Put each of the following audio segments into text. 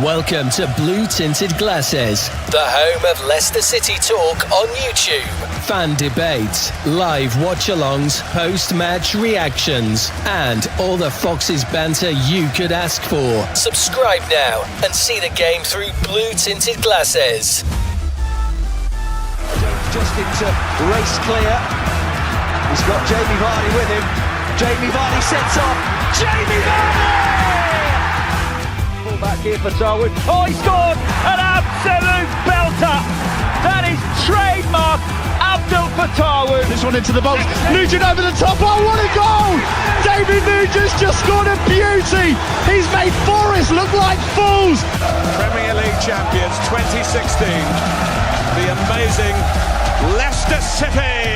Welcome to Blue Tinted Glasses, the home of Leicester City talk on YouTube. Fan debates, live watch-alongs, post-match reactions, and all the Foxes banter you could ask for. Subscribe now and see the game through Blue Tinted Glasses. Just into race clear. He's got Jamie Vardy with him. Jamie Vardy sets off. Jamie Vardy! Back here for Darwin. Oh, he scored an absolute belter. That is trademark Abdul Fatahwood. This one into the box. Nugent over the top. Oh, what a goal! David Nugent's just scored a beauty. He's made Forest look like fools. Premier League champions 2016. The amazing Leicester City.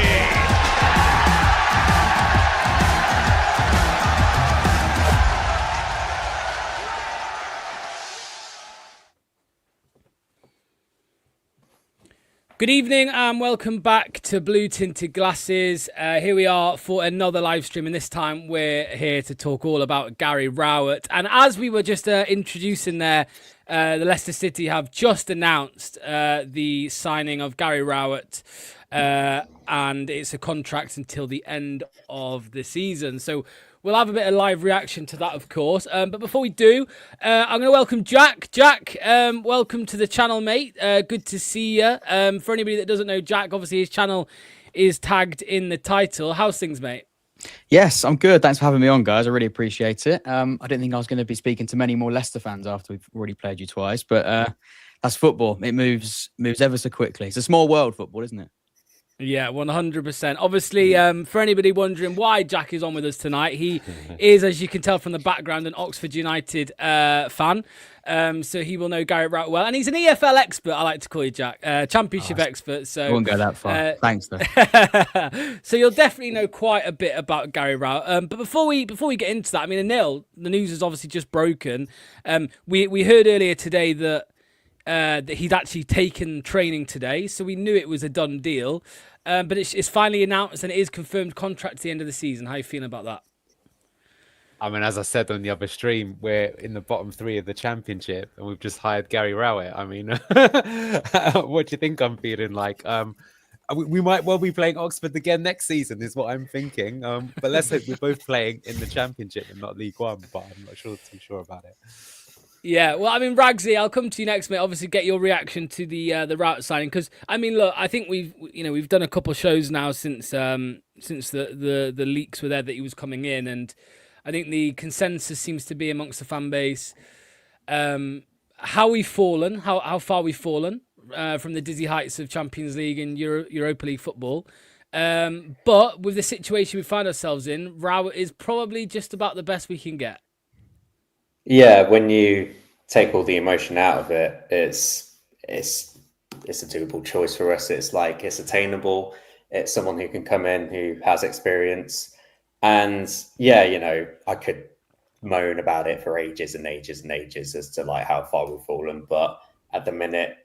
Good evening and welcome back to Blue Tinted Glasses. Here we are for another live stream, and this time we're here to talk all about Gary Rowett. And as we were just introducing there, the Leicester City have just announced the signing of Gary Rowett, and it's a contract until the end of the season. So we'll have a bit of live reaction to that, of course. But before we do, I'm going to welcome Jack. Jack, welcome to the channel, mate. Good to see you. For anybody that doesn't know Jack, obviously his channel is tagged in the title. How's things, mate? Yes, I'm good. Thanks for having me on, guys. I really appreciate it. I didn't think I was going to be speaking to many more Leicester fans after we've already played you twice, but that's football. It moves ever so quickly. It's a small world, football, isn't it? Yeah, 100%. Obviously, for anybody wondering why Jack is on with us tonight, he is, as you can tell from the background, an Oxford United fan. So he will know Gary Rowett well. And he's an EFL expert, I like to call you, Jack. Championship expert. So I won't go that far. Thanks, though. So you'll definitely know quite a bit about Gary Rowett. But before we get into that, I mean, Anil, the news is obviously just broken. We heard earlier today that he'd actually taken training today, so we knew it was a done deal. But it's finally announced and it is confirmed contract to the end of the season. How are you feeling about that? I mean, as I said on the other stream, we're in the bottom three of the championship and we've just hired Gary Rowett. I mean, what do you think I'm feeling like? We might well be playing Oxford again next season is what I'm thinking. But let's hope we're both playing in the championship and not League One, but I'm not too sure about it. Yeah, well, I mean, Ragsy, I'll come to you next, mate. Obviously, get your reaction to the Rowett signing, because I mean, look, I think we've done a couple of shows now since the leaks were there that he was coming in, and I think the consensus seems to be amongst the fan base how we've fallen, how far we've fallen from the dizzy heights of Champions League and Europa League football. But with the situation we find ourselves in, Rowett is probably just about the best we can get. Yeah, when you take all the emotion out of it, it's a doable choice for us. It's like it's attainable. It's someone who can come in who has experience. And yeah, I could moan about it for ages and ages and ages as to like how far we've fallen. But at the minute,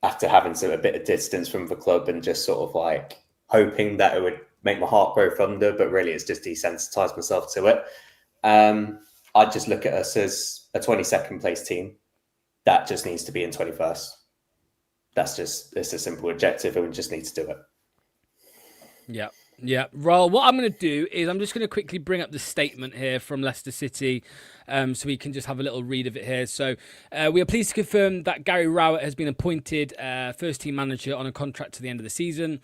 after having a bit of distance from the club and just sort of like hoping that it would make my heart grow fonder, but really it's just desensitized myself to it. I just look at us as a 22nd place team that just needs to be in 21st. It's a simple objective and we just need to do it. Yeah. Well, what I'm going to do is I'm just going to quickly bring up the statement here from Leicester City so we can just have a little read of it here. So we are pleased to confirm that Gary Rowett has been appointed first team manager on a contract to the end of the season.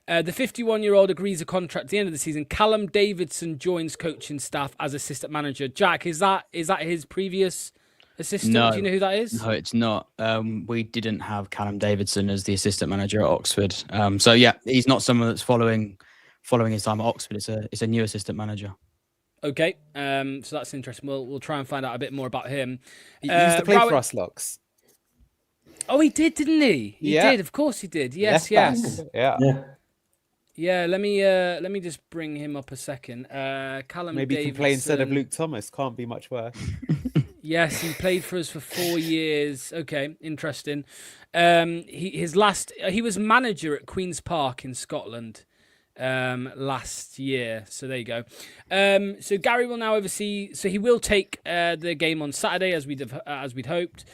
The 51-year-old agrees a contract at the end of the season. Callum Davidson joins coaching staff as assistant manager. Jack, is that his previous assistant? No. Do you know who that is? No, it's not. We didn't have Callum Davidson as the assistant manager at Oxford. So yeah, he's not someone that's following his time at Oxford. It's a new assistant manager. Okay, so that's interesting. We'll try and find out a bit more about him. He used to play for us, Locks. Oh, he did, didn't he? He Yeah. did. Of course he did. Yes. Yeah, let me just bring him up a secking. Callum Maybe he Davidson. can play instead of Luke Thomas. Can't be much worse. Yes, he played for us for 4 years. Okay, interesting. He was manager at Queen's Park in Scotland. last year. So there you go. So Gary will now oversee. So he will take the game on Saturday as we'd hoped.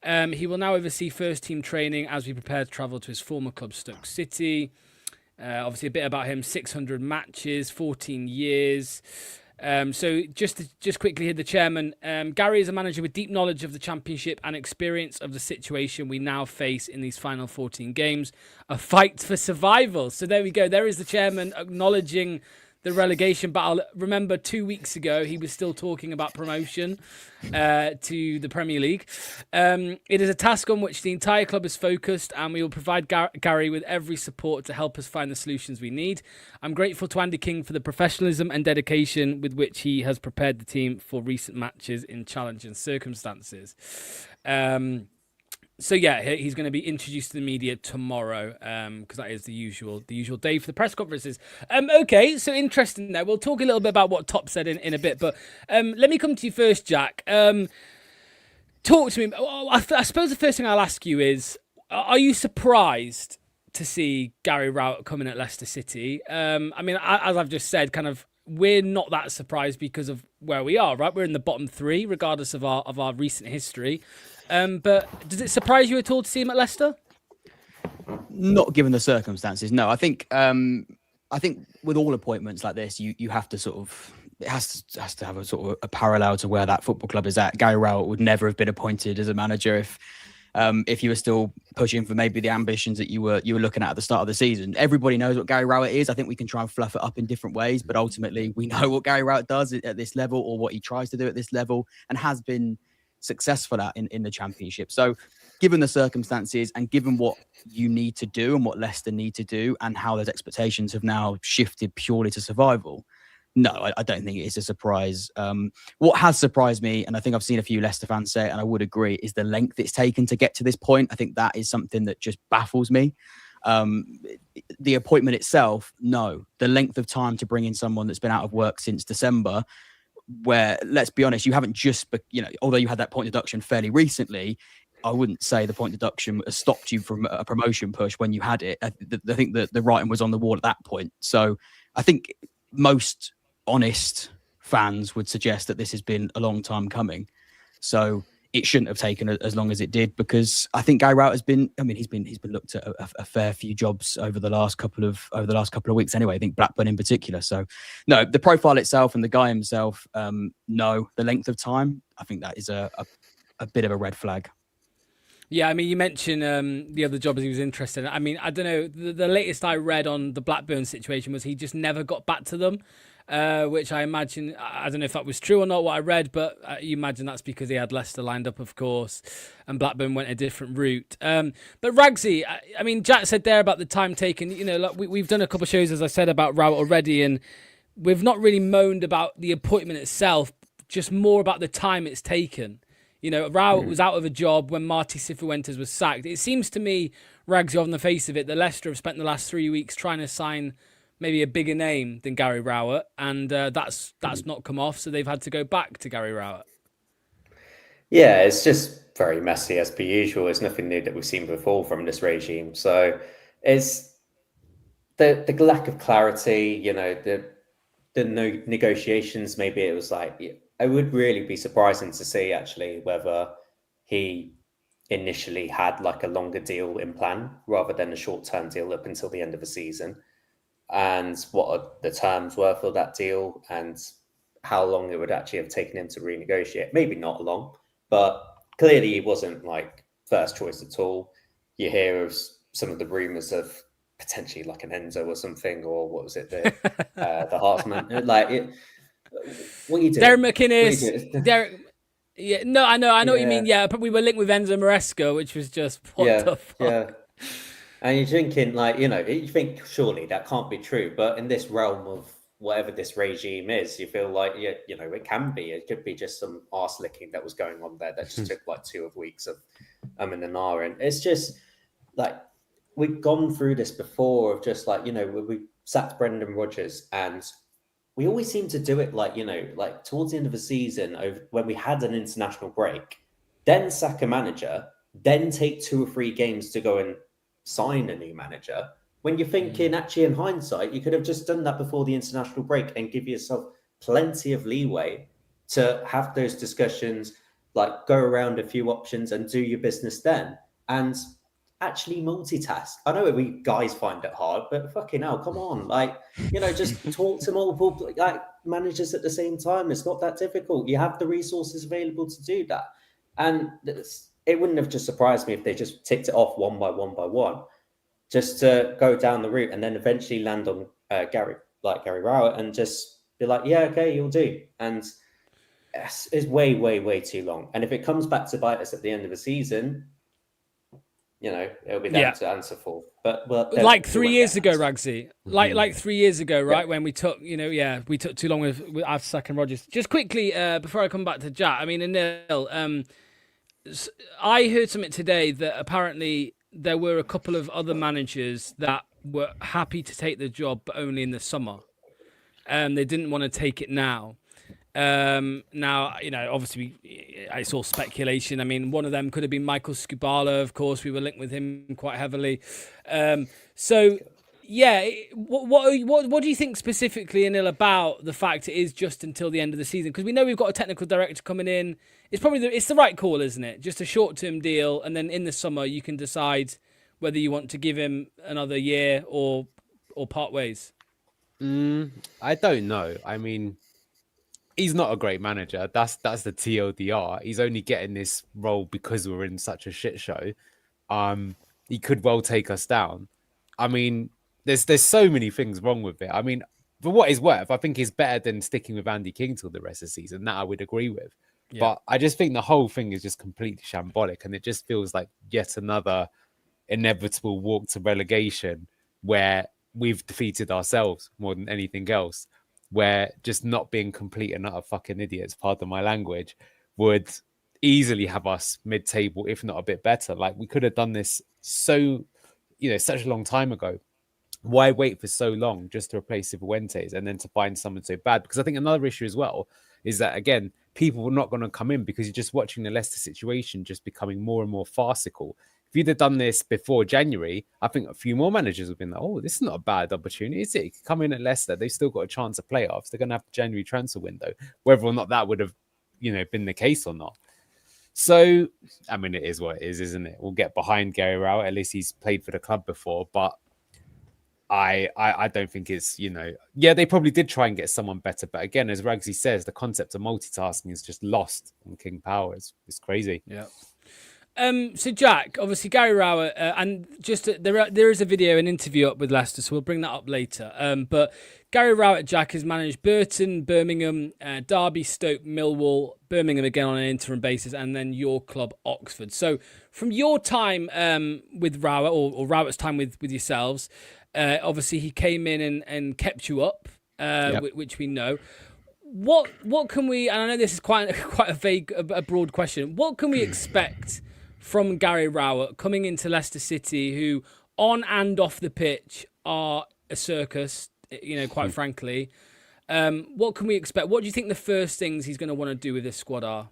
He will now oversee first team training as we prepare to travel to his former club Stoke City. Obviously, a bit about him: 600 matches, 14 years. So just quickly here, the chairman. Gary is a manager with deep knowledge of the championship and experience of the situation we now face in these final 14 games. A fight for survival. So there we go. There is the chairman acknowledging the relegation battle. Remember, 2 weeks ago, he was still talking about promotion to the Premier League. It is a task on which the entire club is focused, and we will provide Gary with every support to help us find the solutions we need. I'm grateful to Andy King for the professionalism and dedication with which he has prepared the team for recent matches in challenging circumstances. So yeah, he's going to be introduced to the media tomorrow, because that is the usual day for the press conferences. Okay, so interesting there. We'll talk a little bit about what Top said in a bit, but let me come to you first, Jack. Talk to me. I suppose the first thing I'll ask you is, are you surprised to see Gary Rowett coming at Leicester City? I mean, as I've just said, kind of, we're not that surprised because of where we are, right? We're in the bottom three, regardless of our recent history. But does it surprise you at all to see him at Leicester? Not given the circumstances, no. I think with all appointments like this, you have to sort of, it has to have a sort of a parallel to where that football club is at. Gary Rowett would never have been appointed as a manager if you were still pushing for maybe the ambitions that you were looking at the start of the season. Everybody knows what Gary Rowett is. I think we can try and fluff it up in different ways, but ultimately we know what Gary Rowett does at this level, or what he tries to do at this level, and has been successful at in the Championship. So given the circumstances and given what you need to do and what Leicester need to do and how those expectations have now shifted purely to survival, no, I don't think it is a surprise. What has surprised me, and I think I've seen a few Leicester fans say it, and I would agree, is the length it's taken to get to this point. I think that is something that just baffles me. The appointment itself, no. The length of time to bring in someone that's been out of work since December, where, let's be honest, you haven't just, although you had that point deduction fairly recently, I wouldn't say the point deduction has stopped you from a promotion push when you had it. I think that the writing was on the wall at that point. So I think most honest fans would suggest that this has been a long time coming. So it shouldn't have taken as long as it did, because I think Guy Rowett has been, he's been looked at a fair few jobs over the last couple of weeks anyway. I think Blackburn in particular. So no, the profile itself and the guy himself, no. The length of time, I think that is a bit of a red flag. Yeah, I mean, you mentioned the other jobs he was interested in. I mean, I don't know. The latest I read on the Blackburn situation was he just never got back to them. Which I imagine, I don't know if that was true or not, what I read, but you imagine that's because he had Leicester lined up, of course, and Blackburn went a different route. But Ragsy, I mean, Jack said there about the time taken. Like we've done a couple of shows, as I said, about Rowett already, and we've not really moaned about the appointment itself, just more about the time it's taken. Rowett was out of a job when Marty Cifuentes was sacked. It seems to me, Ragsy, on the face of it, that Leicester have spent the last 3 weeks trying to sign maybe a bigger name than Gary Rowett, and that's not come off, so they've had to go back to Gary Rowett. Yeah, it's just very messy as per usual. It's nothing new that we've seen before from this regime. So it's the lack of clarity, the no negotiations. Maybe it was like, it would really be surprising to see actually whether he initially had like a longer deal in plan rather than a short-term deal up until the end of the season, and what the terms were for that deal and how long it would actually have taken him to renegotiate. Maybe not long, but clearly he wasn't like first choice at all. You hear of some of the rumours of potentially like an Enzo or something, or what was it, the Hartsman? Like, what are you doing? Derek McInnes. Derek. Yeah, no, I know what you mean. Yeah, but we were linked with Enzo Maresca, which was just what the fuck. Yeah. And you're thinking, like, you think surely that can't be true. But in this realm of whatever this regime is, you feel like, it can be. It could be just some arse licking that was going on there that just took like 2 weeks of in the nar. And it's just like, we've gone through this before of just like, we sacked Brendan Rodgers, and we always seem to do it like, like towards the end of the season, when we had an international break, then sack a manager, then take 2 or 3 games to go and sign a new manager, When you're thinking, actually, in hindsight, you could have just done that before the international break and give yourself plenty of leeway to have those discussions, like go around a few options and do your business then. And actually multitask. I know we guys find it hard, but fucking hell, come on. Like, just talk to multiple managers at the same time. It's not that difficult. You have the resources available to do that. And it wouldn't have just surprised me if they just ticked it off one by one, just to go down the route and then eventually land on Gary Rowett and just be like, yeah, okay, you'll do. And it's way, way, way too long. And if it comes back to bite us at the end of the season, it'll be them to answer for. But like 3 years ago, Ragsy, like 3 years ago, right? When we took, we took too long with after sacking Rodgers. Just quickly, before I come back to Jack, I mean, Anil, I heard something today that apparently there were a couple of other managers that were happy to take the job, but only in the summer. They didn't want to take it now. Now, obviously it's all speculation. I mean, one of them could have been Michael Skubala. Of course, we were linked with him quite heavily. So yeah, what do you think specifically, Anil, about the fact it is just until the end of the season? Because we know we've got a technical director coming in. It's probably it's the right call, isn't it? Just a short-term deal, and then in the summer you can decide whether you want to give him another year or part ways. I don't know. I mean, he's not a great manager. That's the TLDR. He's only getting this role because we're in such a shit show. He could well take us down. I mean, there's so many things wrong with it. I mean, for what it's worth, I think he's better than sticking with Andy King till the rest of the season. That I would agree with. Yeah. But I just think the whole thing is just completely shambolic, and it just feels like yet another inevitable walk to relegation where we've defeated ourselves more than anything else. Where just not being complete and utter fucking idiots, pardon my language, would easily have us mid-table, if not a bit better. Like, we could have done this such a long time ago. Why wait for so long just to replace Cifuentes and then to find someone so bad? Because I think another issue as well is that, again, people were not going to come in because you're just watching the Leicester situation just becoming more and more farcical. If you'd have done this before January, I think a few more managers would have been like, oh, this is not a bad opportunity, is it? You could come in at Leicester. They've still got a chance of playoffs. They're going to have the January transfer window, whether or not that would have, been the case or not. So, I mean, it is what it is, isn't it? We'll get behind Gary Rowett. At least he's played for the club before, but I don't think it's, they probably did try and get someone better. But again, as Ragsy says, the concept of multitasking is just lost on King Power. It's crazy. Yeah. So Jack, obviously Gary Rowett, and just there is a video, an interview up with Leicester, so we'll bring that up later. But Gary Rowett, Jack, has managed Burton, Birmingham, Derby, Stoke, Millwall, Birmingham again on an interim basis, and then your club Oxford. So from your time with Rowett, or Rowett's time with yourselves, obviously he came in and kept you up, which we know. What can we? And I know this is quite a vague, a broad question. What can we expect from Gary Rowett coming into Leicester City, who on and off the pitch are a circus, quite frankly? What can we expect? What do you think the first things he's going to want to do with this squad are?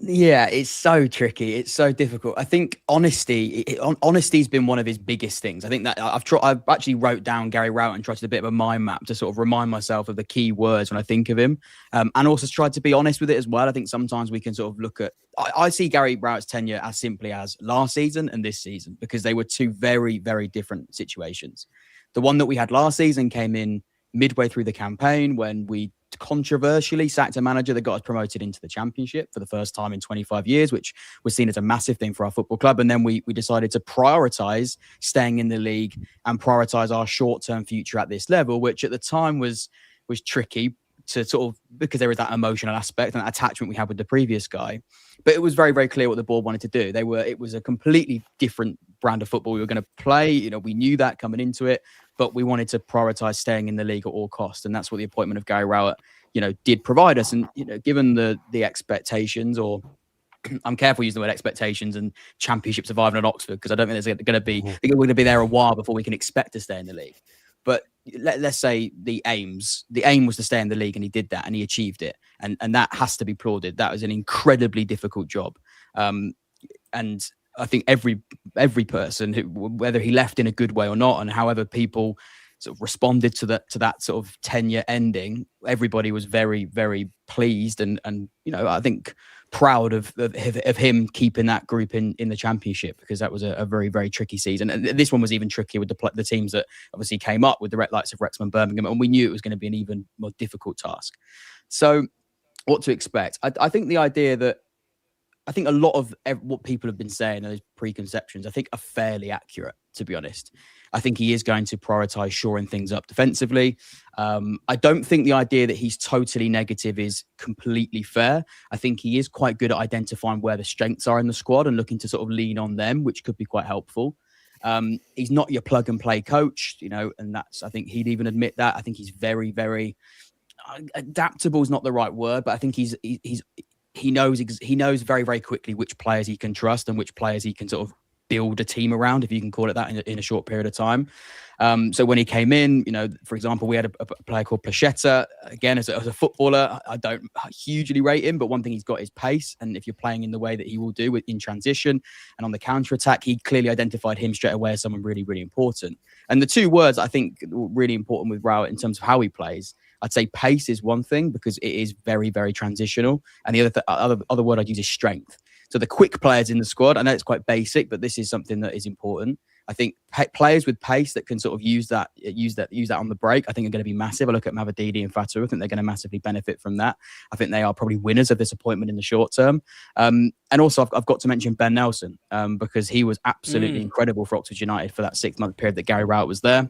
Yeah, it's so tricky. It's so difficult. I think honesty's been one of his biggest things. I think that I've actually wrote down Gary Rowett and tried to do a bit of a mind map to sort of remind myself of the key words when I think of him, and also tried to be honest with it as well. I think sometimes we can sort of look at. I see Gary Rowett's tenure as simply as last season and this season, because they were two very, very different situations. The one that we had last season came in midway through the campaign when we controversially sacked a manager that got us promoted into the Championship for the first time in 25 years, which was seen as a massive thing for our football club. And then we decided to prioritise staying in the league and prioritise our short-term future at this level, which at the time was tricky to sort of, because there was that emotional aspect and that attachment we had with the previous guy. But it was very, very clear what the board wanted to do. It was a completely different brand of football we were going to play. We knew that coming into it, but we wanted to prioritise staying in the league at all costs. And that's what the appointment of Gary Rowett, did provide us. And, given the expectations, or I'm careful using the word expectations and Championship surviving at Oxford, because I don't think there's going to be, I think we're going to be there a while before we can expect to stay in the league. But let's say the aim was to stay in the league, and he did that and he achieved it. And that has to be applauded. That was an incredibly difficult job. And I think every person, whether he left in a good way or not, and however people sort of responded to that sort of tenure ending, everybody was very, very pleased and I think proud of him keeping that group in the Championship, because that was a very, very tricky season. And this one was even trickier with the teams that obviously came up with the likes of Wrexham and Birmingham, and we knew it was going to be an even more difficult task. So what to expect? I think the idea that I think a lot of what people have been saying, those preconceptions, I think are fairly accurate, to be honest. I think he is going to prioritise shoring things up defensively. I don't think the idea that he's totally negative is completely fair. I think he is quite good at identifying where the strengths are in the squad and looking to sort of lean on them, which could be quite helpful. He's not your plug and play coach, and I think he'd even admit that. I think he's very, very adaptable is not the right word, but I think he knows very, very quickly which players he can trust and which players he can sort of build a team around, if you can call it that, in a short period of time. So when he came in, for example, we had a player called Placheta. Again, as a footballer, I don't hugely rate him, but one thing he's got is pace. And if you're playing in the way that he will do in transition and on the counter-attack, he clearly identified him straight away as someone really, really important. And the two words I think really important with Rowett in terms of how he plays, I'd say pace is one thing, because it is very, very transitional. And the other word I'd use is strength. So the quick players in the squad, I know it's quite basic, but this is something that is important. I think players with pace that can sort of use that on the break, I think are going to be massive. I look at Mavididi and Fatu. I think they're going to massively benefit from that. I think they are probably winners of this appointment in the short term. And also I've got to mention Ben Nelson, because he was absolutely incredible for Oxford United for that 6-month period that Gary Rowett was there.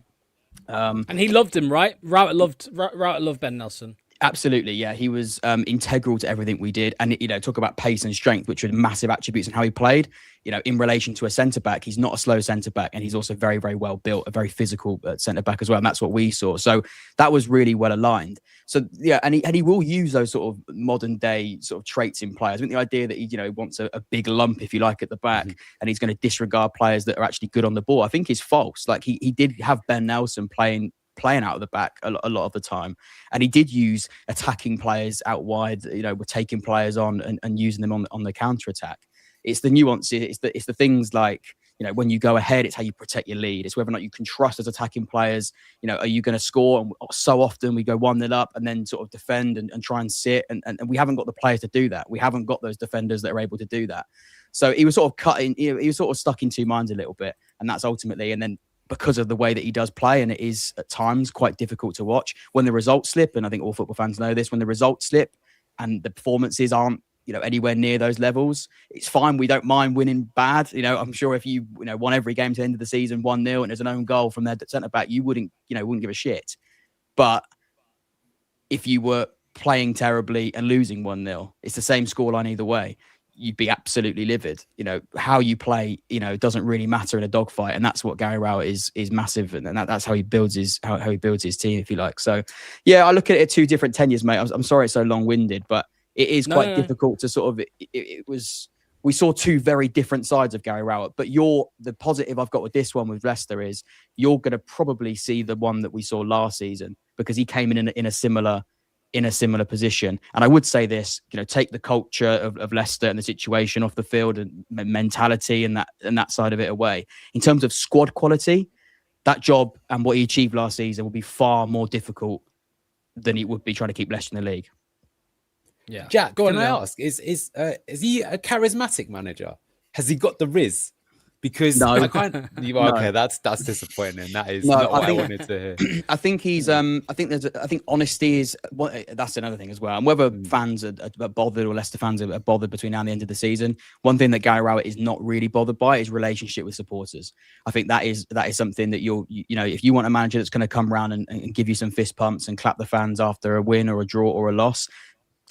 And he loved him, right? Rowett loved Ben Nelson. Absolutely, yeah. He was integral to everything we did. And, talk about pace and strength, which were massive attributes in how he played. In relation to a centre-back, he's not a slow centre-back, and he's also very, very well built, a very physical centre-back as well. And that's what we saw. So that was really well aligned. So, yeah, and he will use those sort of modern-day sort of traits in players. I think the idea that he, wants a big lump, if you like, at the back, and he's going to disregard players that are actually good on the ball, I think is false. Like, he did have Ben Nelson playing out of the back a lot of the time, and he did use attacking players out wide. We're taking players on and using them on the counter attack. It's the nuances. It's the things like when you go ahead, it's how you protect your lead. It's whether or not you can trust as attacking players. Are you going to score? And so often we go 1-0 up and then sort of defend and try and sit, and we haven't got the players to do that. We haven't got those defenders that are able to do that. So he was sort of cutting. He was sort of stuck in two minds a little bit, and that's ultimately. And then, because of the way that he does play, and it is at times quite difficult to watch when the results slip. And I think all football fans know this, when the results slip and the performances aren't, anywhere near those levels, it's fine. We don't mind winning bad. I'm sure if you, won every game to the end of the season 1-0 and there's an own goal from their centre back, you wouldn't give a shit. But if you were playing terribly and losing 1-0, it's the same scoreline either way. You'd be absolutely livid. How you play, doesn't really matter in a dogfight, and that's what Gary Rowett is massive, and that's how he builds his team, if you like. So, yeah, I look at it at two different tenures, mate. I'm sorry it's so long-winded, but it is quite difficult to sort of. We saw two very different sides of Gary Rowett, but the positive I've got with this one with Leicester is you're going to probably see the one that we saw last season, because he came in a similar position. And I would say this, take the culture of Leicester and the situation off the field and mentality and that side of it away. In terms of squad quality, that job and what he achieved last season will be far more difficult than it would be trying to keep Leicester in the league. Yeah, Jack, can I ask, is he a charismatic manager? Has he got the Riz? Because no. Okay, that's disappointing. That is not what I wanted to hear. I think he's. I think honesty is. That's another thing as well. And whether fans are bothered, or Leicester fans are bothered between now and the end of the season, one thing that Gary Rowett is not really bothered by is relationship with supporters. I think that is something that if you want a manager that's going to come around and give you some fist pumps and clap the fans after a win or a draw or a loss,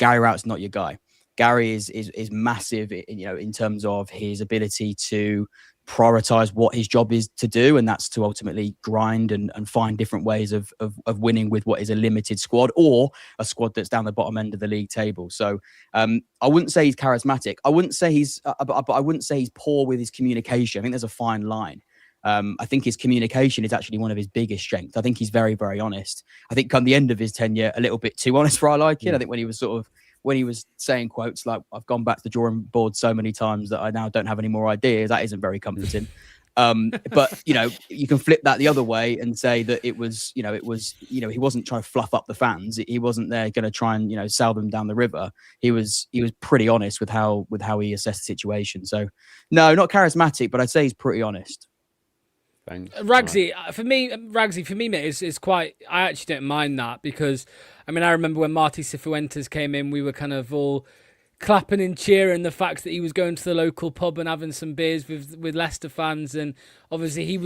Gary Rowett's not your guy. Gary is massive, in terms of his ability to prioritize what his job is to do, and that's to ultimately grind and find different ways of winning with what is a limited squad, or a squad that's down the bottom end of the league table. So I wouldn't say he's charismatic. I wouldn't say he's but I wouldn't say he's poor with his communication. I think there's a fine line. I think his communication is actually one of his biggest strengths. I think he's very, very honest. I think come the end of his tenure, a little bit too honest for our liking. I think when he was sort of when he was saying quotes like, I've gone back to the drawing board so many times that I now don't have any more ideas, that isn't very comforting. But you can flip that the other way and say that he wasn't trying to fluff up the fans. He wasn't there going to try and sail them down the river. He was pretty honest with how he assessed the situation. So no, not charismatic, but I'd say he's pretty honest. Thanks. Ragsy, for me, mate, is quite. I actually don't mind that, because I remember when Marty Cifuentes came in, we were kind of all clapping and cheering the fact that he was going to the local pub and having some beers with Leicester fans, and obviously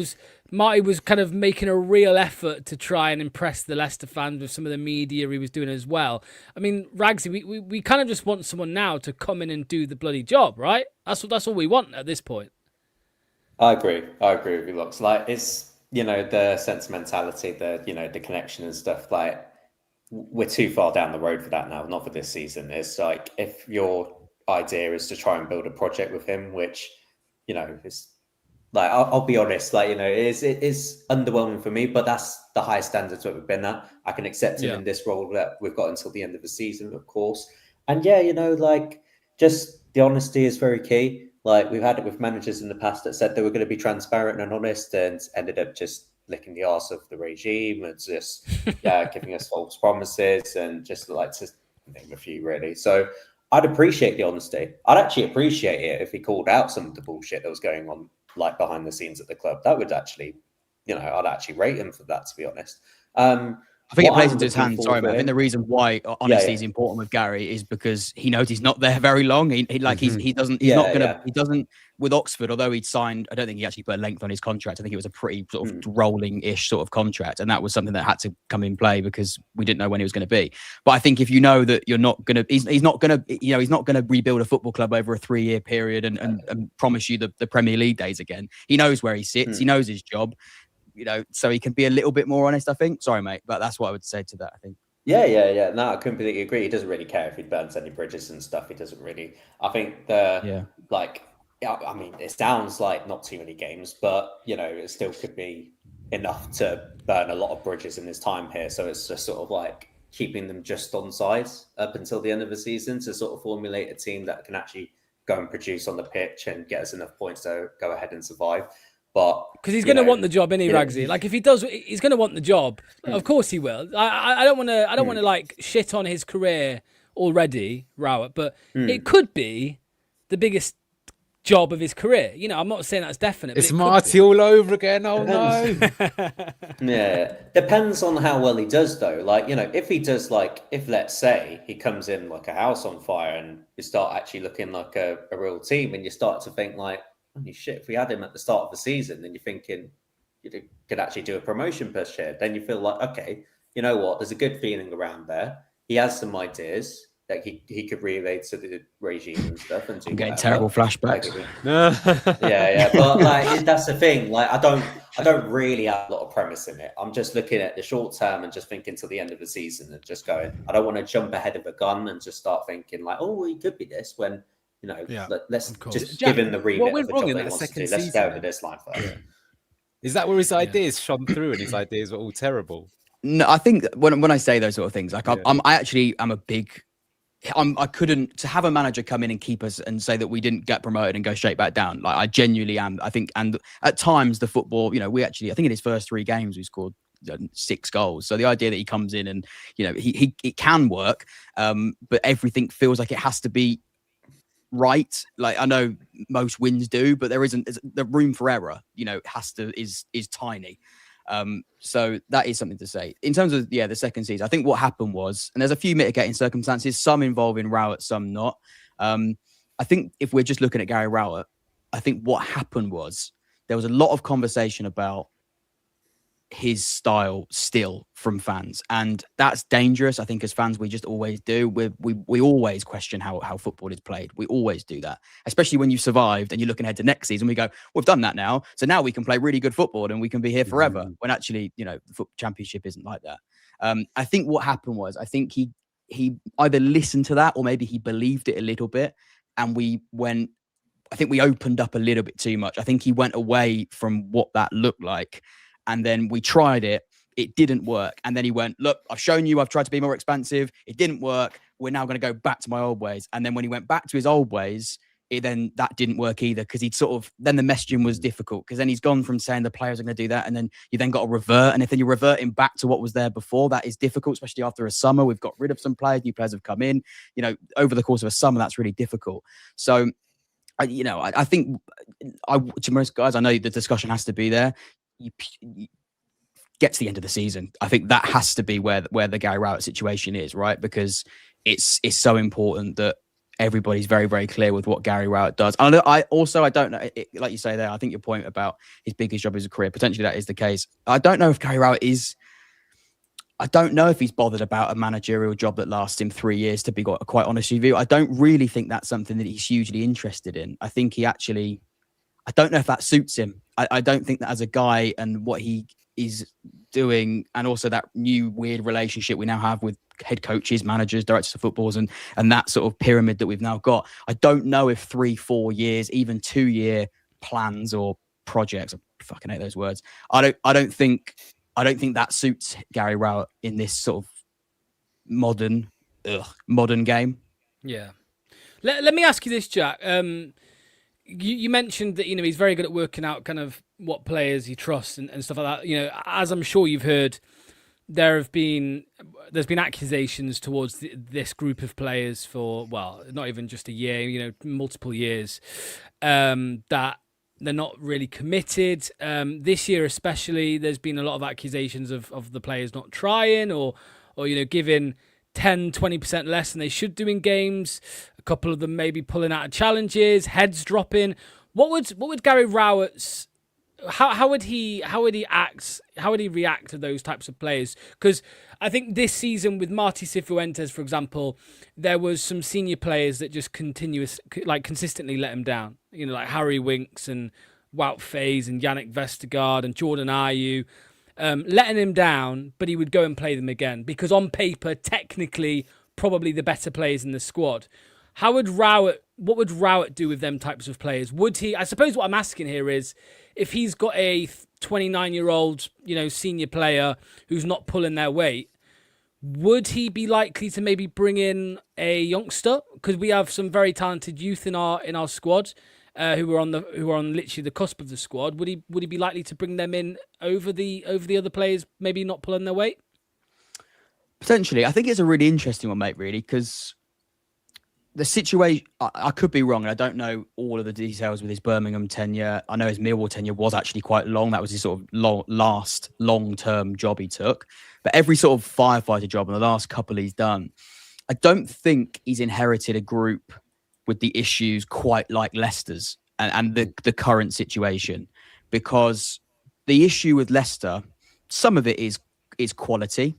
Marty was kind of making a real effort to try and impress the Leicester fans with some of the media he was doing as well. Ragsy, we kind of just want someone now to come in and do the bloody job, right? That's all we want at this point. I agree with you, Lux. Like, it's the sentimentality, the connection and stuff. Like, we're too far down the road for that now. Not for this season. It's like, if your idea is to try and build a project with him, which is like, I'll be honest, like it is underwhelming for me. But that's the highest standards that we've been at. I can accept him in this role that we've got until the end of the season, of course. And like, just the honesty is very key. Like, we've had it with managers in the past that said they were going to be transparent and honest, and ended up just licking the arse of the regime and just giving us false promises, and just like, to name a few, really. So I'd appreciate the honesty. I'd actually appreciate it if he called out some of the bullshit that was going on, like, behind the scenes at the club. That would actually, I'd actually rate him for that, to be honest. I think it plays into his hands. Sorry, man. I think the reason why honesty is important with Gary is because he knows he's not there very long. He doesn't with Oxford, although he'd signed, I don't think he actually put a length on his contract. I think it was a pretty sort of rolling-ish sort of contract, and that was something that had to come in play because we didn't know when he was going to be. But I think if you know that you're not going to, he's not going to rebuild a football club over a 3-year period and promise you the Premier League days again. He knows where he sits. He knows his job. So he can be a little bit more honest, I think. Sorry, mate, but that's what I would say to that, I think. Yeah. No, I completely agree. He doesn't really care if he burns any bridges and stuff. He doesn't really. I think it sounds like not too many games, but, it still could be enough to burn a lot of bridges in his time here. So it's just sort of like keeping them just on sides up until the end of the season to sort of formulate a team that can actually go and produce on the pitch and get us enough points to go ahead and survive. Because he's going to want the job, isn't he, Ragsy? Like, if he does, he's going to want the job. Of course he will. I don't want to like shit on his career already, Rowett, but it could be the biggest job of his career. I'm not saying that's definite. It's Marty all over again. Oh no. Yeah, depends on how well he does, though. Like, if he does, like, if let's say he comes in like a house on fire and you start actually looking like a real team, and you start to think like, holy shit, if we had him at the start of the season, then you're thinking you could actually do a promotion push here. Then you feel like, okay, you know what? There's a good feeling around there. He has some ideas that he could relay to the regime and stuff. And I'm getting terrible flashbacks. Yeah. But like, that's the thing. Like, I don't really have a lot of premise in it. I'm just looking at the short term and just thinking to the end of the season and just going, I don't want to jump ahead of a gun and just start thinking like, oh, he could be this when. Let's just give him the remit. What went wrong in that second season? Let's go to this line first. Is that where his ideas shone through and his ideas were all terrible? No, I think when I say those sort of things, like I couldn't to have a manager come in and keep us and say that we didn't get promoted and go straight back down. Like, I genuinely am. I think, and at times the football, I think in his first 3 games we scored 6 goals. So the idea that he comes in and it can work, but everything feels like it has to be right. Like, I know most wins do, but there isn't the room for error, is tiny. So that is something to say. In terms of the second season, I think what happened was, and there's a few mitigating circumstances, some involving Rowett, some not. I think if we're just looking at Gary Rowett, I think what happened was there was a lot of conversation about his style still from fans, and that's dangerous. I think as fans we just always do. We always question how football is played. We always do that, especially when you've survived and you're looking ahead to next season. We go, we've done that now, so now we can play really good football and we can be here forever. When actually, the championship isn't like that. I think what happened was, I think he either listened to that or maybe he believed it a little bit, and I think we opened up a little bit too much. I think he went away from what that looked like. And then we tried it. It didn't work. And then he went, look, I've shown you, I've tried to be more expansive. It didn't work. we're now going to go back to my old ways. And then when he went back to his old ways, then that didn't work either, because he'd then the messaging was difficult, because then he's gone from saying the players are going to do that, and then you then got to revert. And if then you're reverting back to what was there before, that is difficult, especially after a summer. We've got rid of some players, new players have come in, over the course of a summer, that's really difficult. So, I think to most guys, I know the discussion has to be there. You get to the end of the season. I think that has to be where the Gary Rowett situation is, right? Because it's so important that everybody's very, very clear with what Gary Rowett does. And I don't know, like you say there, I think your point about his biggest job is a career, potentially that is the case. I don't know if Gary Rowett I don't know if he's bothered about a managerial job that lasts him 3 years, to be quite honest with you. I don't really think that's something that he's hugely interested in. I think I don't know if that suits him. I don't think that as a guy and what he is doing, and also that new weird relationship we now have with head coaches, managers, directors of footballs, and that sort of pyramid that we've now got. I don't know if 3-4 years, even 2-year plans or projects, I fucking hate those words. I don't think that suits Gary Rowett in this sort of modern game. Yeah. Let me ask you this, Jack. You mentioned that he's very good at working out kind of what players he trusts and stuff like that. As I'm sure you've heard, there's been accusations towards this group of players for, well, not even just a year, multiple years, that they're not really committed. This year especially, there's been a lot of accusations of the players not trying or giving 10, 20% less than they should do in games. A couple of them maybe pulling out of challenges, heads dropping. What would Gary Rowett's how would he act? How would he react to those types of players? Because I think this season with Marty Cifuentes, for example, there was some senior players that just consistently let him down. Like Harry Winks and Wout Faes and Yannick Vestergaard and Jordan Ayew, letting him down, but he would go and play them again because on paper, technically, probably the better players in the squad. What would Rowett do with them types of players? Would he? I suppose what I'm asking here is, if he's got a 29-year-old, senior player who's not pulling their weight, would he be likely to maybe bring in a youngster? Because we have some very talented youth in our squad who are on literally the cusp of the squad. Would he be likely to bring them in over the other players maybe not pulling their weight? Potentially. I think it's a really interesting one, mate, really, because the situation, I could be wrong, and I don't know all of the details with his Birmingham tenure. I know his Millwall tenure was actually quite long. That was his sort of last long-term job he took. But every sort of firefighter job in the last couple he's done, I don't think he's inherited a group with the issues quite like Leicester's and the current situation. Because the issue with Leicester, some of it is quality,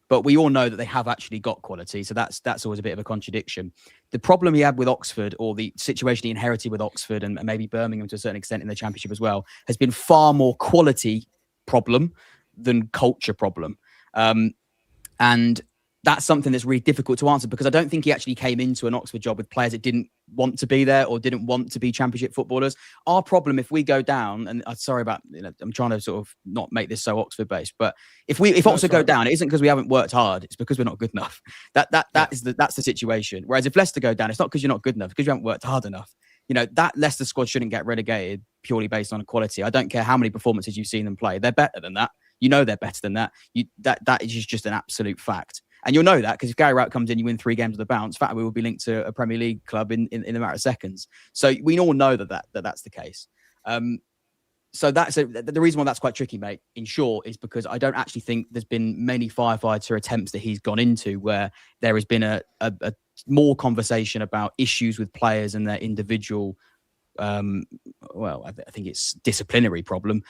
but we all know that they have actually got quality. So that's always a bit of a contradiction. The problem he had with Oxford, or the situation he inherited with Oxford and maybe Birmingham to a certain extent in the Championship as well, has been far more quality problem than culture problem. And that's something that's really difficult to answer, because I don't think he actually came into an Oxford job with players that didn't want to be there or didn't want to be Championship footballers. Our problem, if we go down, and sorry about, I'm trying to sort of not make this so Oxford based, but if Oxford go down, it isn't because we haven't worked hard. It's because we're not good enough. That's the situation. Whereas if Leicester go down, it's not because you're not good enough, because you haven't worked hard enough. That Leicester squad shouldn't get relegated purely based on quality. I don't care how many performances you've seen them play. They're better than that. They're better than that. That is just an absolute fact. And you'll know that because if Gary Rowett comes in, you win 3 games with a bounce, Fatty will be linked to a Premier League club in a matter of seconds. So we all know that's the case. So the reason why that's quite tricky, mate, in short, is because I don't actually think there's been many firefighter attempts that he's gone into where there has been a more conversation about issues with players and their individual, I think it's disciplinary problem,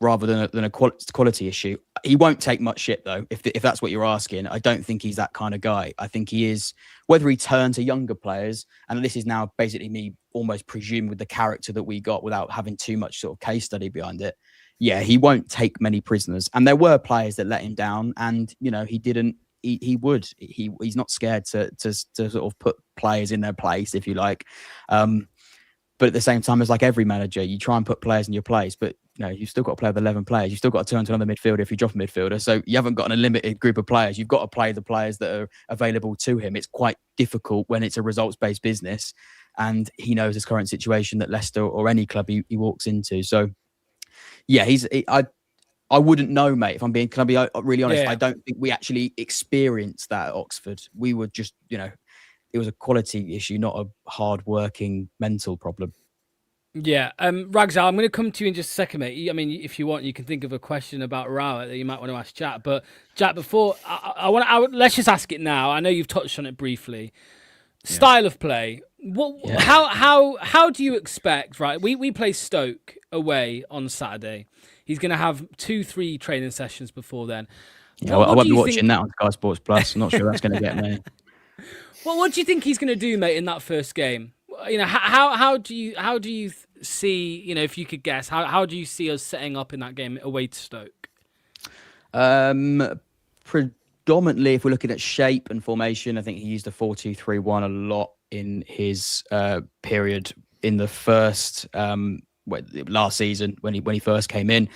rather than a quality issue. He won't take much shit, though, if that's what you're asking. I don't think he's that kind of guy. I think he is, whether he turns to younger players, and this is now basically me almost presume with the character that we got without having too much sort of case study behind it. Yeah, he won't take many prisoners. And there were players that let him down, and, he didn't, he's not scared to sort of put players in their place, if you like. But at the same time, as like every manager, you try and put players in your place, but you've still got to play with 11 players. You've still got to turn to another midfielder if you drop a midfielder. So you haven't got an unlimited group of players. You've got to play the players that are available to him. It's quite difficult when it's a results-based business, and he knows his current situation that Leicester or any club he walks into. So yeah, I wouldn't know, mate. If I'm being, can I be really honest? Yeah. I don't think we actually experienced that at Oxford. We were just, it was a quality issue, not a hard-working mental problem. Yeah, Ragzal, I'm going to come to you in just a second, mate. I mean, if you want, you can think of a question about Rowett that you might want to ask Jack. But Jack, before let's just ask it now. I know you've touched on it briefly. Style of play. How do you expect? Right, we play Stoke away on Saturday. He's going to have 2-3 training sessions before then. Yeah, I won't be watching that on Sky Sports Plus. I'm not sure that's going to get me. Well, what do you think he's going to do, mate, in that first game? How do you see, if you could guess, how do you see us setting up in that game away to Stoke? Predominantly, if we're looking at shape and formation, I think he used a 4-2-3-1 a lot in his period in the first last season when he first came in.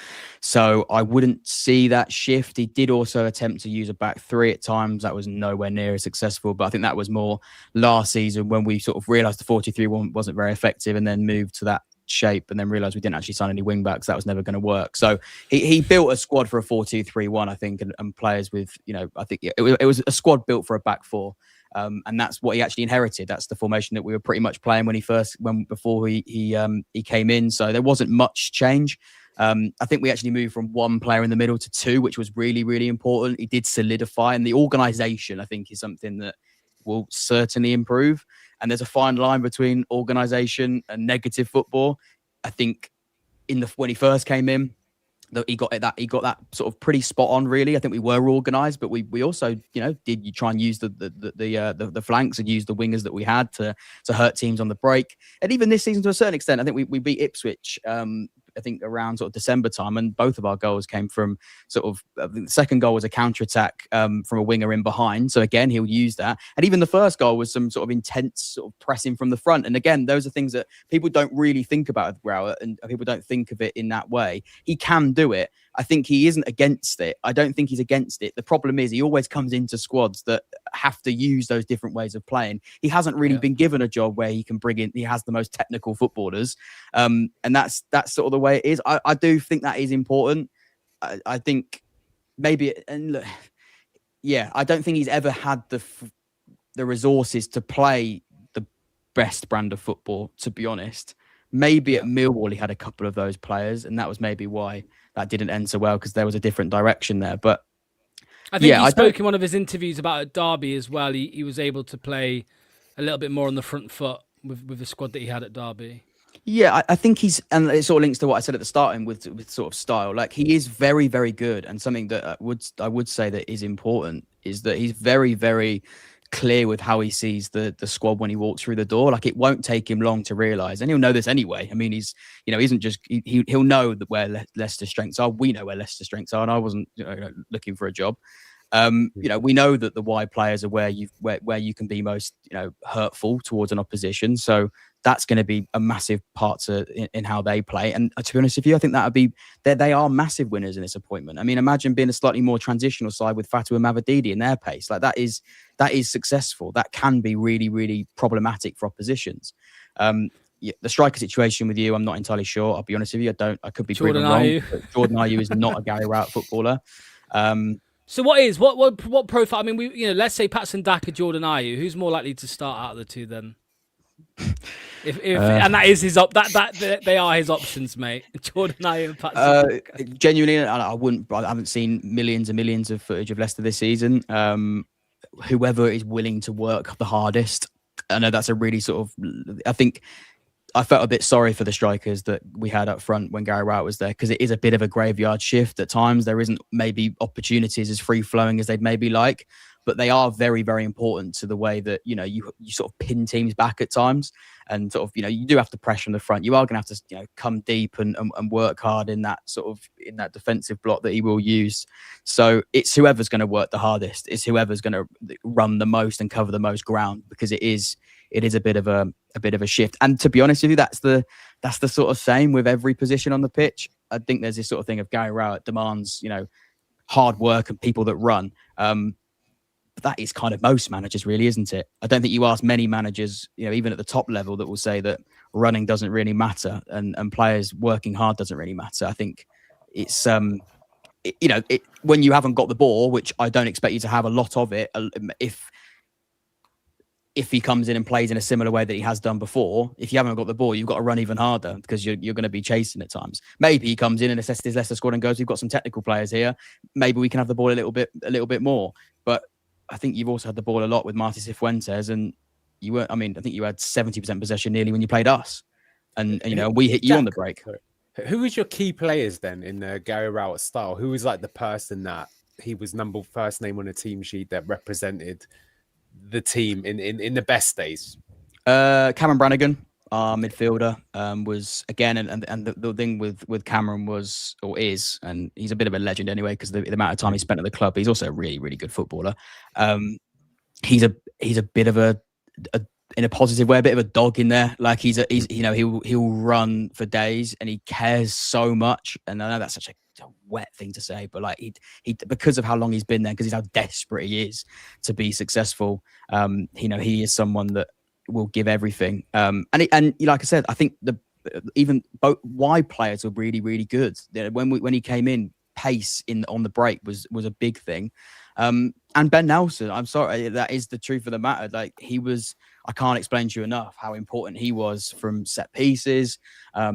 So I wouldn't see that shift. He did also attempt to use a back three at times. That was nowhere near as successful, but I think that was more last season when we sort of realised the 4-2-3-1 wasn't very effective and then moved to that shape and then realised we didn't actually sign any wing backs. That was never going to work. So he built a squad for a 4-2-3-1, I think, and players with, I think it was a squad built for a back four. And that's what he actually inherited. That's the formation that we were pretty much playing before he came in. So there wasn't much change. I think we actually moved from one player in the middle to two, which was really, really important. He did solidify, and the organisation, I think, is something that will certainly improve. And there's a fine line between organisation and negative football. I think when he first came in, he got that sort of pretty spot on, really. I think we were organised, but we also, did you try and use the flanks and use the wingers that we had to hurt teams on the break. And even this season, to a certain extent, I think we beat Ipswich. I think around sort of December time, and both of our goals came from sort of the second goal was a counter-attack from a winger in behind. So again, he'll use that. And even the first goal was some sort of intense sort of pressing from the front. And again, those are things that people don't really think about with Rowett, and people don't think of it in that way. He can do it. I think he isn't against it. I don't think he's against it. The problem is he always comes into squads that have to use those different ways of playing. He hasn't really been given a job where he can bring in, he has the most technical footballers. And that's sort of the way it is. I do think that is important. I think maybe, and look, I don't think he's ever had the resources to play the best brand of football, to be honest. Maybe at Millwall he had a couple of those players, and that was maybe why that didn't end so well, because there was a different direction there. But I think he spoke in one of his interviews about at Derby as well. He was able to play a little bit more on the front foot with the squad that he had at Derby. Yeah, I think he's, and it sort of links to what I said at the starting with sort of style. Like, he is very, very good, and something that I would say that is important is that he's very, very clear with how he sees the squad when he walks through the door. Like, it won't take him long to realise, and he'll know this anyway. I mean, he's, isn't just he'll know that where Leicester's strengths are. We know where Leicester's strengths are, and I wasn't looking for a job. We know that the wide players are where you can be most hurtful towards an opposition. So that's going to be a massive part in how they play. And to be honest with you, I think that would be they are massive winners in this appointment. I mean, imagine being a slightly more transitional side with Fatou and Mavididi in their pace. Like, that is successful. That can be really, really problematic for oppositions. The striker situation with you, I'm not entirely sure. I'll be honest with you. I could be proven wrong. But Jordan Ayew is not a Gary Rowett footballer. So what profile? I mean, let's say Patson Daka, Jordan Ayew. Who's more likely to start out of the two then? And that is his that they are his options, mate. Jordan Ayew and Patson Daka. Genuinely, I haven't seen millions and millions of footage of Leicester this season. Whoever is willing to work the hardest. I know that's a really sort of, I think I felt a bit sorry for the strikers that we had up front when Gary Rowett was there, because it is a bit of a graveyard shift at times. There isn't maybe opportunities as free flowing as they'd maybe like, but they are very, very important to the way that, you sort of pin teams back at times, and sort of, you do have to pressure on the front. You are going to have to, come deep and work hard in that defensive block that he will use. So it's whoever's going to work the hardest. It's whoever's going to run the most and cover the most ground, because it is it is a bit of a shift. And to be honest with you, that's the sort of same with every position on the pitch. I think there's this sort of thing of Gary Rowett demands, hard work and people that run. But that is kind of most managers, really, isn't it? I don't think you ask many managers, even at the top level, that will say that running doesn't really matter and players working hard doesn't really matter. I think it's when you haven't got the ball, which I don't expect you to have a lot of it, if he comes in and plays in a similar way that he has done before, if you haven't got the ball, you've got to run even harder because you're going to be chasing at times. Maybe he comes in and assesses his Leicester squad and goes, we've got some technical players here. Maybe we can have the ball a little bit more. But I think you've also had the ball a lot with Martí Cifuentes, and I think you had 70% possession nearly when you played us. And we hit you on the break. Who was your key players then in the Gary Rowett style? Who was like the person that he was first name on a team sheet that represented the team in the best days? Cameron Brannigan, our midfielder, was again, and the thing with Cameron was, or is, and he's a bit of a legend anyway because the amount of time he spent at the club. He's also a really, really good footballer. He's a bit of a in a positive way, a bit of a dog in there. Like he'll run for days and he cares so much. And I know that's such a wet thing to say, but like he because of how long he's been there, because he's how desperate he is to be successful. He is someone that will give everything. And like I said, I think even both wide players were really, really good. When he came in, pace on the break was a big thing. And Ben Nelson, I'm sorry, that is the truth of the matter. Like I can't explain to you enough how important he was from set pieces,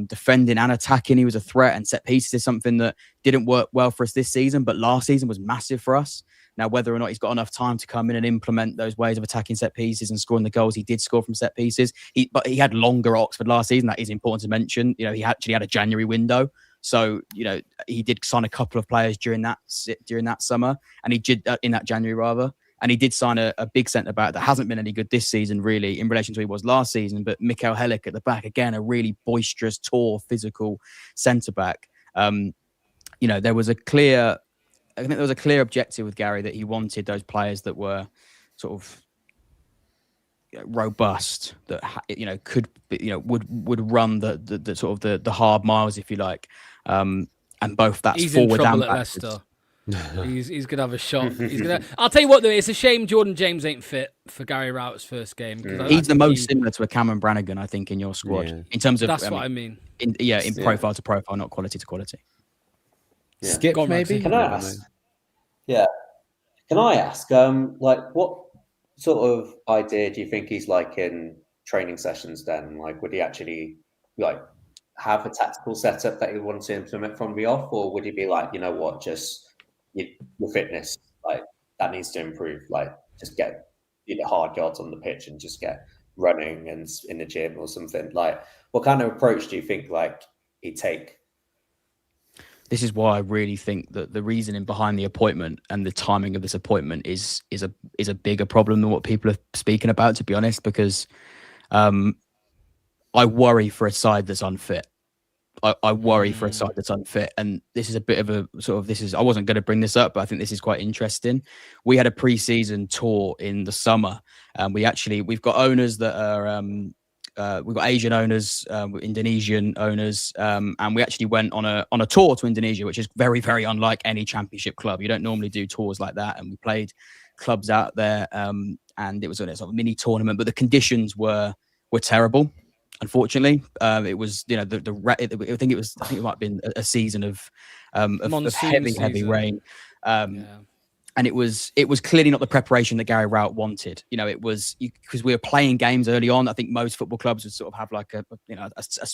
defending and attacking. He was a threat, and set pieces is something that didn't work well for us this season, but last season was massive for us. Now, whether or not he's got enough time to come in and implement those ways of attacking set pieces and scoring the goals he did score from set pieces, but he had longer at Oxford last season. That is important to mention. He actually had a January window. So, he did sign a couple of players during that summer, and he did in that January rather. And he did sign a big centre back that hasn't been any good this season, really, in relation to who he was last season. But Mikael Hellick at the back, again, a really boisterous, tall, physical centre back. There was a clear objective with Gary that he wanted those players that were sort of robust, that could would run the sort of the hard miles, if you like, and both that's he's forward in trouble and at backwards. Leicester. He's gonna have a shot. I'll tell you what, though, it's a shame Jordan James ain't fit for Gary Rowett's first game. He's the most similar to a Cameron Brannigan, I think, in your squad in terms of. That's what I mean. In profile to profile, not quality to quality. Yeah. Skip, maybe. Can I ask? Yeah. Can I ask? What sort of idea do you think he's like in training sessions? Then, like, would he actually have a tactical setup that he wanted to implement from the off, or would he be like, just your fitness, like that needs to improve, like just get hard yards on the pitch and just get running and in the gym or something? Like, what kind of approach do you think he'd take? This is why I really think that the reasoning behind the appointment and the timing of this appointment is a bigger problem than what people are speaking about, to be honest, because I worry for a side that's unfit. I worry for a side that's unfit. And this is a bit of a I wasn't going to bring this up, but I think this is quite interesting. We had a pre-season tour in the summer. We've got owners that are, we've got Asian owners, Indonesian owners, and we actually went on a tour to Indonesia, which is very, very unlike any championship club. You don't normally do tours like that. And we played clubs out there, and it was a sort of mini tournament, but the conditions were terrible. Unfortunately, it was I think it might have been a season of heavy rain, and it was clearly not the preparation that Gary Rowett wanted. It was because we were playing games early on. I think most football clubs would sort of have like a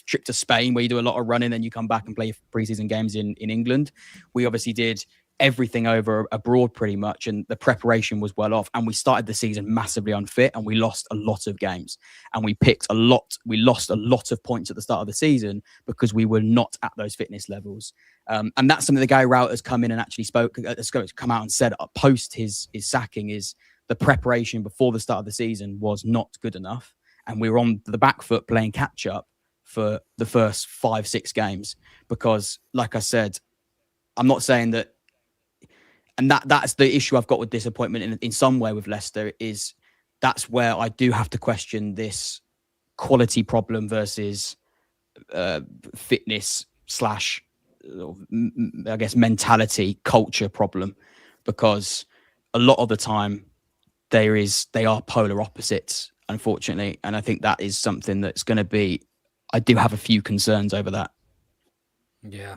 trip to Spain where you do a lot of running, then you come back and play pre-season games in England. We obviously did everything over abroad pretty much, and the preparation was well off, and we started the season massively unfit, and we lost a lot of games, and we lost a lot of points at the start of the season because we were not at those fitness levels, and that's something the Gary Rowett has come in and actually come out and said post his sacking, is the preparation before the start of the season was not good enough, and we were on the back foot playing catch up for the first 5-6 games, because like I said, I'm not saying that. And that's the issue I've got with disappointment in some way with Leicester, is that's where I do have to question this quality problem versus fitness slash, I guess, mentality, culture problem, because a lot of the time they are polar opposites, unfortunately. And I think that is something that's going to be, I do have a few concerns over that. Yeah.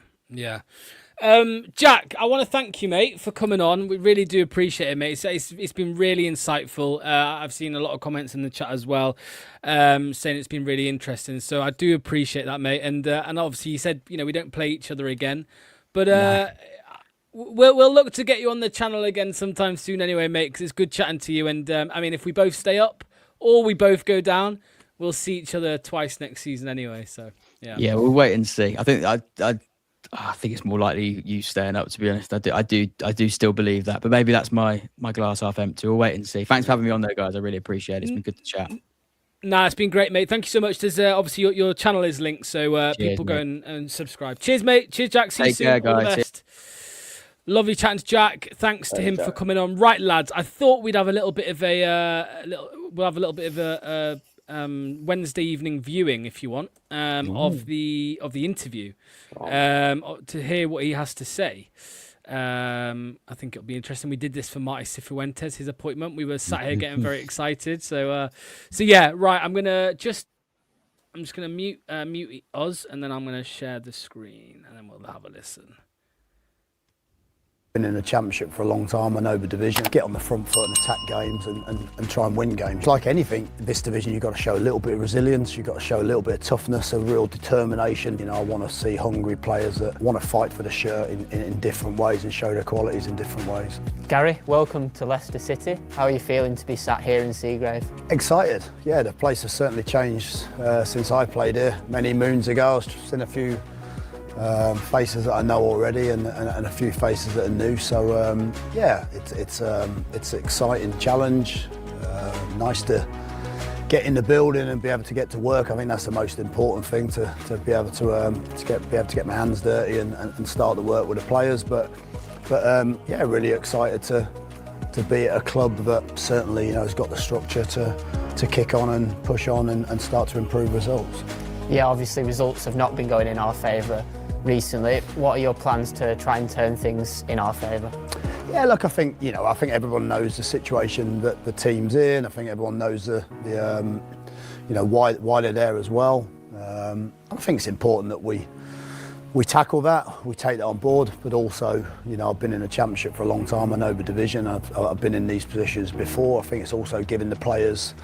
Jack, I want to thank you, mate, for coming on. We really do appreciate it, mate. It's been really insightful. I've seen a lot of comments in the chat as well, saying it's been really interesting. So I do appreciate that, mate. And obviously you said, we don't play each other again, but we'll look to get you on the channel again sometime soon anyway, mate, because it's good chatting to you. And if we both stay up or we both go down, we'll see each other twice next season anyway. So yeah, we'll wait and see. I think I think it's more likely you staying up, to be honest. I do still believe that, but maybe that's my glass half empty. We'll wait and see. Thanks for having me on there, guys. I really appreciate it. It's been good to chat. Nah, it's been great, mate. Thank you so much. There's obviously your channel is linked, so Cheers, people go mate. and subscribe. Cheers, mate. Cheers, Jack. See you soon. Take care, All the guys. best. Lovely chatting to Jack. Thanks to him for coming on. Right, lads. I thought we'd have a little bit of a Wednesday evening viewing, if you want, of the interview, to hear what he has to say. I think it'll be interesting. We did this for Marty Cifuentes, his appointment. We were sat here getting very excited. So yeah, right. I'm just gonna mute Oz, and then I'm gonna share the screen, and then we'll have a listen. Been in the Championship for a long time. I know the division. Get on the front foot and attack games and try and win games. Like anything, this division, you've got to show a little bit of resilience. You've got to show a little bit of toughness, a real determination. I want to see hungry players that want to fight for the shirt in different ways and show their qualities in different ways. Gary, welcome to Leicester City. How are you feeling to be sat here in Seagrave? Excited. Yeah, the place has certainly changed since I played here many moons ago. I was just in a few faces that I know already and a few faces that are new. So it's an exciting challenge. Nice to get in the building and be able to get to work. I think that's the most important thing, to be able to get my hands dirty and start the work with the players. But really excited to be at a club that certainly has got the structure to kick on and push on and start to improve results. Yeah, obviously results have not been going in our favour recently. What are your plans to try and turn things in our favour? Yeah, look, I think everyone knows the situation that the team's in. I think everyone knows why they're there as well. I think it's important that we tackle that, we take that on board. But also, I've been in the Championship for a long time. I know the division. I've been in these positions before. I think it's also giving the players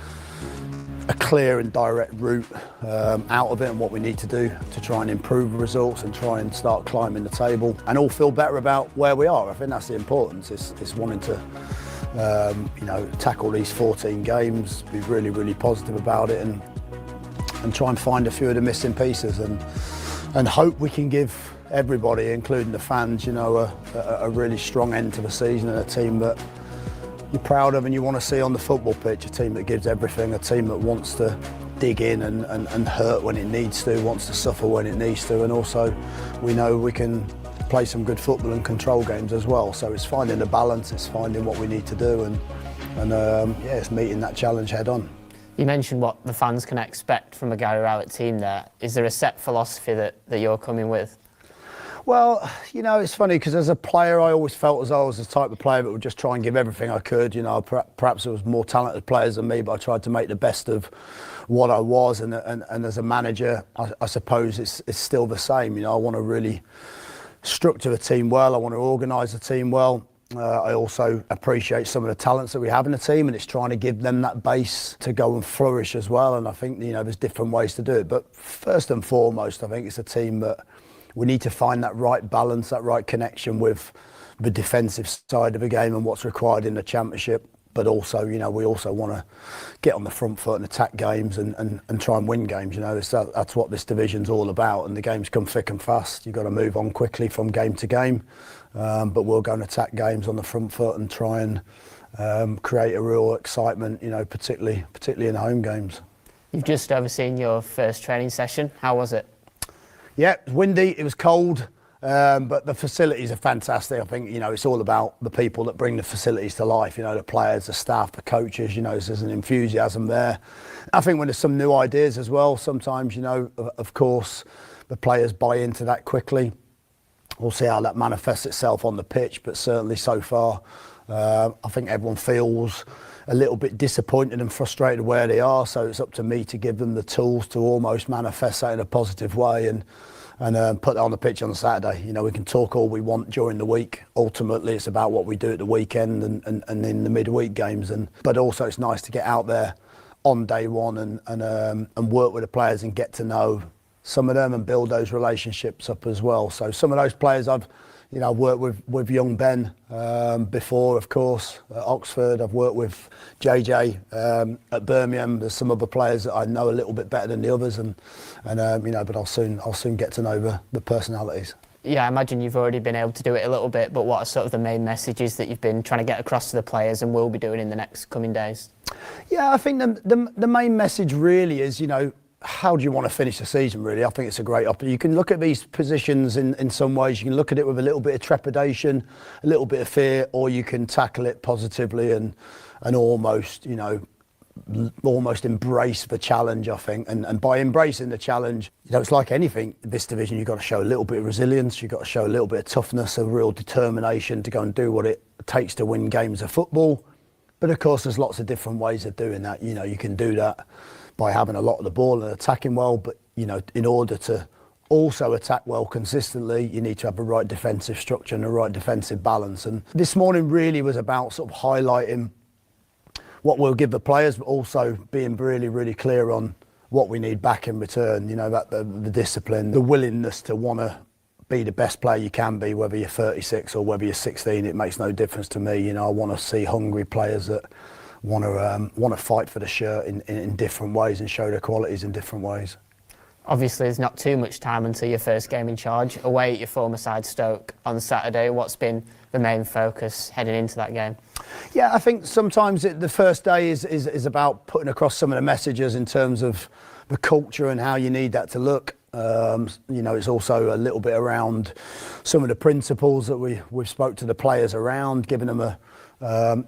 a clear and direct route out of it and what we need to do to try and improve the results and try and start climbing the table and all feel better about where we are. I think that's the importance. It's wanting to tackle these 14 games, be really, really positive about it and try and find a few of the missing pieces and hope we can give everybody, including the fans, a really strong end to the season and a team that you're proud of and you want to see on the football pitch, a team that gives everything, a team that wants to dig in and hurt when it needs to, wants to suffer when it needs to, and also we know we can play some good football and control games as well. So it's finding the balance, it's finding what we need to do and it's meeting that challenge head on. You mentioned what the fans can expect from a Gary Rowett team there. Is there a set philosophy that you're coming with? Well, it's funny because as a player, I always felt as though I was the type of player that would just try and give everything I could. Perhaps there was more talented players than me, but I tried to make the best of what I was. And as a manager, I suppose it's still the same. I want to really structure the team well. I want to organise the team well. I also appreciate some of the talents that we have in the team, and it's trying to give them that base to go and flourish as well. And I think, there's different ways to do it. But first and foremost, I think it's a team that we need to find that right balance, that right connection with the defensive side of the game and what's required in the Championship. But also, we also want to get on the front foot and attack games and try and win games. That's what this division's all about. And the games come thick and fast. You've got to move on quickly from game to game. But we'll go and attack games on the front foot and try and create a real excitement, particularly in home games. You've just overseen your first training session. How was it? Yeah, it was windy, it was cold. But the facilities are fantastic. I think, it's all about the people that bring the facilities to life, the players, the staff, the coaches, there's an enthusiasm there. I think when there's some new ideas as well, sometimes, of course, the players buy into that quickly. We'll see how that manifests itself on the pitch, but certainly so far, I think everyone feels a little bit disappointed and frustrated where they are. So it's up to me to give them the tools to almost manifest that in a positive way and put that on the pitch on Saturday. We can talk all we want during the week. Ultimately, it's about what we do at the weekend and in the midweek games. But also, it's nice to get out there on day one and work with the players and get to know some of them and build those relationships up as well. So some of those players I've worked with young Ben before, of course, at Oxford. I've worked with JJ at Birmingham. There's some other players that I know a little bit better than the others, but I'll soon get to know the personalities. Yeah, I imagine you've already been able to do it a little bit, but what are sort of the main messages that you've been trying to get across to the players and will be doing in the next coming days? Yeah, I think the main message really is, how do you want to finish the season, really? I think it's a great opportunity. You can look at these positions in some ways. You can look at it with a little bit of trepidation, a little bit of fear, or you can tackle it positively and almost, almost embrace the challenge, I think. And by embracing the challenge, it's like anything, this division, you've got to show a little bit of resilience, you've got to show a little bit of toughness, a real determination to go and do what it takes to win games of football. But of course, there's lots of different ways of doing that. You can do that by having a lot of the ball and attacking well, but in order to also attack well consistently, you need to have the right defensive structure and the right defensive balance. And this morning really was about sort of highlighting what we'll give the players, but also being really, really clear on what we need back in return. That the discipline, the willingness to want to be the best player you can be, whether you're 36 or whether you're 16, it makes no difference to me. I want to see hungry players that want to fight for the shirt in different ways and show their qualities in different ways. Obviously, there's not too much time until your first game in charge. Away at your former side, Stoke, on Saturday, what's been the main focus heading into that game? Yeah, I think sometimes the first day is about putting across some of the messages in terms of the culture and how you need that to look. It's also a little bit around some of the principles that we've spoke to the players around, giving them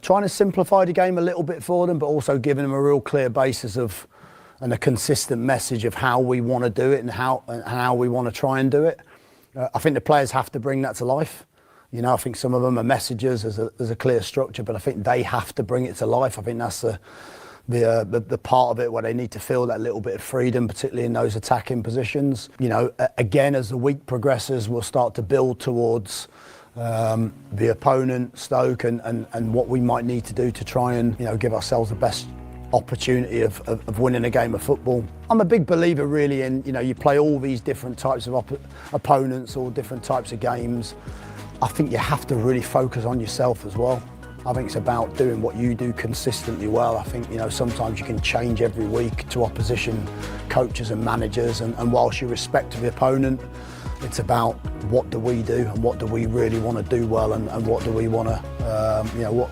trying to simplify the game a little bit for them, but also giving them a real clear basis and a consistent message of how we want to do it and how we want to try and do it. I think the players have to bring that to life. I think some of them are messages, there's a clear structure, but I think they have to bring it to life. I think that's the part of it where they need to feel that little bit of freedom, particularly in those attacking positions. Again, as the week progresses, we'll start to build towards the opponent, Stoke, and what we might need to do to try and give ourselves the best opportunity of winning a game of football. I'm a big believer really in you play all these different types of opponents, all different types of games. I think you have to really focus on yourself as well. I think it's about doing what you do consistently well. I think sometimes you can change every week to opposition coaches and managers, and whilst you respect the opponent, it's about what do we do and what do we really want to do well, and what do we want to,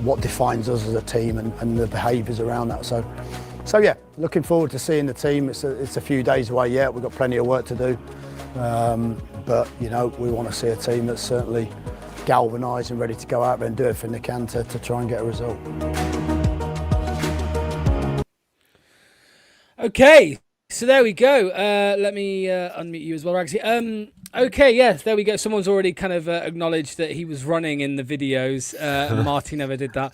what defines us as a team and the behaviours around that. So yeah, looking forward to seeing the team. It's a few days away yet. We've got plenty of work to do, but we want to see a team that's certainly galvanised and ready to go out there and do everything they can to try and get a result. Okay, so there we go. Let me unmute you as well, Ragsy. Okay, yes, there we go. Someone's already kind of acknowledged that he was running in the videos. Marty never did that.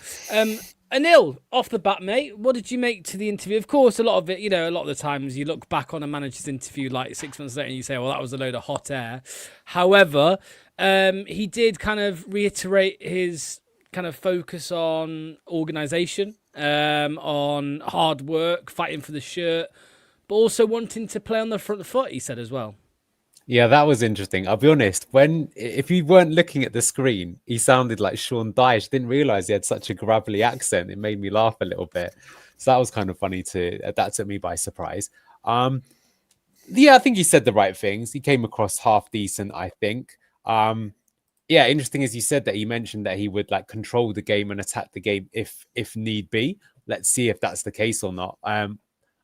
Anil, off the bat, mate, what did you make to the interview? Of course, a lot of it, a lot of the times you look back on a manager's interview like 6 months later and you say, well, that was a load of hot air. However, he did kind of reiterate his kind of focus on organisation, on hard work, fighting for the shirt, but also wanting to play on the front foot, he said as well. Yeah, that was interesting. I'll be honest, if you weren't looking at the screen, he sounded like Sean Dyche. Didn't realise he had such a gravelly accent. It made me laugh a little bit. So that was kind of funny that took me by surprise. Yeah, I think he said the right things. He came across half decent, I think. Yeah, interesting as you said that he mentioned that he would control the game and attack the game if need be. Let's see if that's the case or not.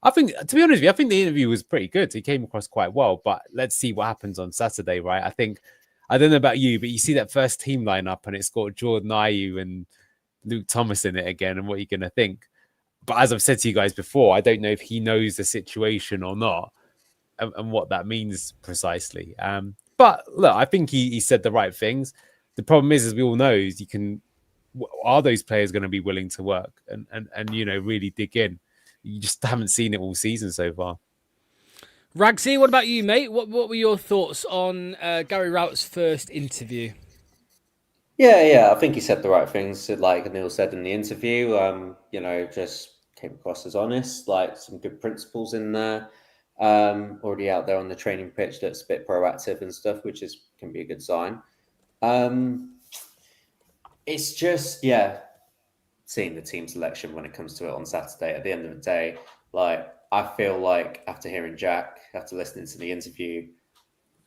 I think, to be honest with you, I think the interview was pretty good. He came across quite well, but let's see what happens on Saturday, right? I think I don't know about you, but you see that first team lineup and it's got Jordan Ayew and Luke Thomas in it again, and what you're going to think. But as I've said to you guys before, I don't know if he knows the situation or not, and what that means precisely. But look, I think he said the right things. The problem is, as we all know, is are those players going to be willing to work and really dig in? You just haven't seen it all season so far. Ragsy, what about you, mate? What were your thoughts on Gary Rowett's first interview? Yeah, I think he said the right things. Like Neil said in the interview, just came across as honest, like some good principles in there. Already out there on the training pitch that's a bit proactive and stuff, which can be a good sign. It's just, seeing the team selection when it comes to it on Saturday. At the end of the day, like, I feel like after hearing Jack, after listening to the interview,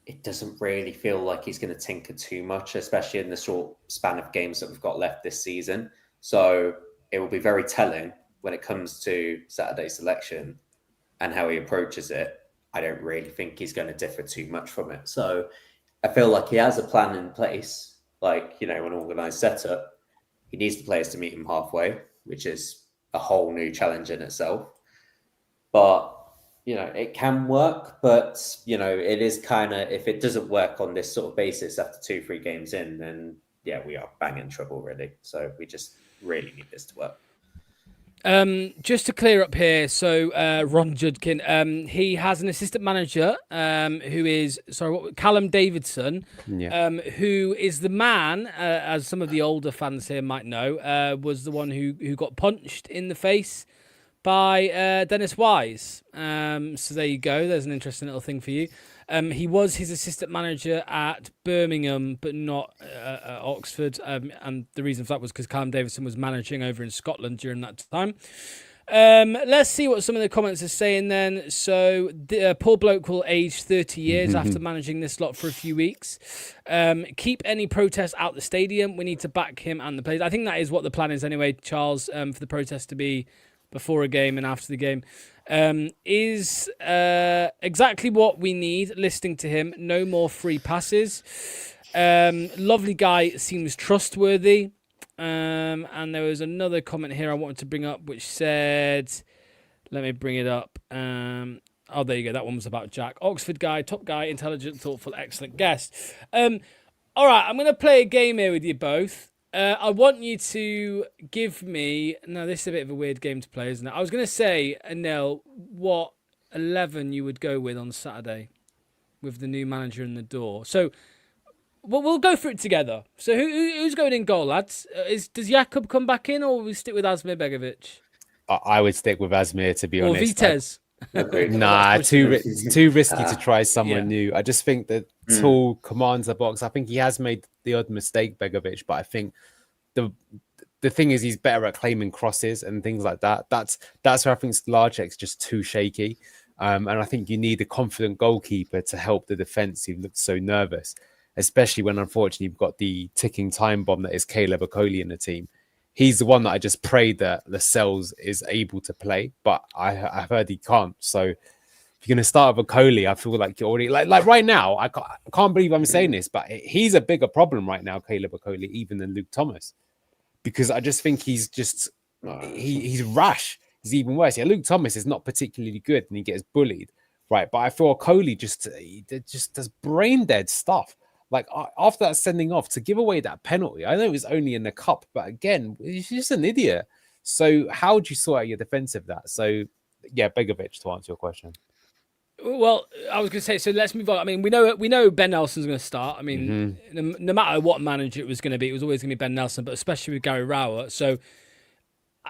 it doesn't really feel like he's going to tinker too much, especially in the short span of games that we've got left this season. So it will be very telling when it comes to Saturday selection and how he approaches it. I don't really think he's going to differ too much from it. So I feel like he has a plan in place, like, an organised setup. He needs the players to meet him halfway, which is a whole new challenge in itself. But, it can work, but, it is kind of, if it doesn't work on this sort of basis after 2-3 games in, then, we are bang in trouble, really. So we just really need this to work. Just to clear up here, so Ron Judkin, he has an assistant manager who is Callum Davidson, who is the man, as some of the older fans here might know, was the one who got punched in the face by Dennis Wise. So there you go. There's an interesting little thing for you. He was his assistant manager at Birmingham, but not at Oxford. And the reason for that was because Callum Davidson was managing over in Scotland during that time. Let's see what some of the comments are saying then. So, Paul Bloke will age 30 years after managing this lot for a few weeks. Keep any protests out the stadium. We need to back him and the players. I think that is what the plan is anyway, Charles, for the protests to be before a game and after the game. Is exactly what we need, listening to him. No more free passes. Lovely guy, seems trustworthy. And there was another comment here I wanted to bring up, which said, let me bring it up. Oh, there you go. That one was about Jack. Oxford guy, top guy, intelligent, thoughtful, excellent guest. All right, I'm going to play a game here with you both. I want you to give me... Now, this is a bit of a weird game to play, isn't it? I was going to say, Anil, what 11 you would go with on Saturday with the new manager in the door. So, we'll go through it together. So, who's going in goal, lads? Does Jakub come back in, or will we stick with Asmir Begovic? I would stick with Asmir, to be honest. Or Vitez? Nah, too risky to try someone new. I just think that Tool commands the box. I think he has made the odd mistake, Begovic, but I think the thing is he's better at claiming crosses and things like that. That's where I think Larchek's just too shaky. And I think you need a confident goalkeeper to help the defence who looks so nervous, especially when unfortunately you've got the ticking time bomb that is Caleb Okoli in the team. He's the one that I just pray that Lascelles is able to play, but I've heard he can't. So if you're going to start with Okoli, I feel like you're already like right now. I can't believe I'm saying this, but he's a bigger problem right now, Caleb Okoli, even than Luke Thomas, because I just think he's just he's rash. He's even worse. Yeah, Luke Thomas is not particularly good and he gets bullied, right? But I feel Okoli just does brain dead stuff. Like, after that sending off, to give away that penalty, I know it was only in the cup, but again, he's just an idiot. So how do you sort out your defense of that? So, yeah, Begovic, to answer your question. Well, I was going to say, so let's move on. I mean, we know Ben Nelson's going to start. I mean, no matter what manager it was going to be, it was always going to be Ben Nelson, but especially with Gary Rowett. So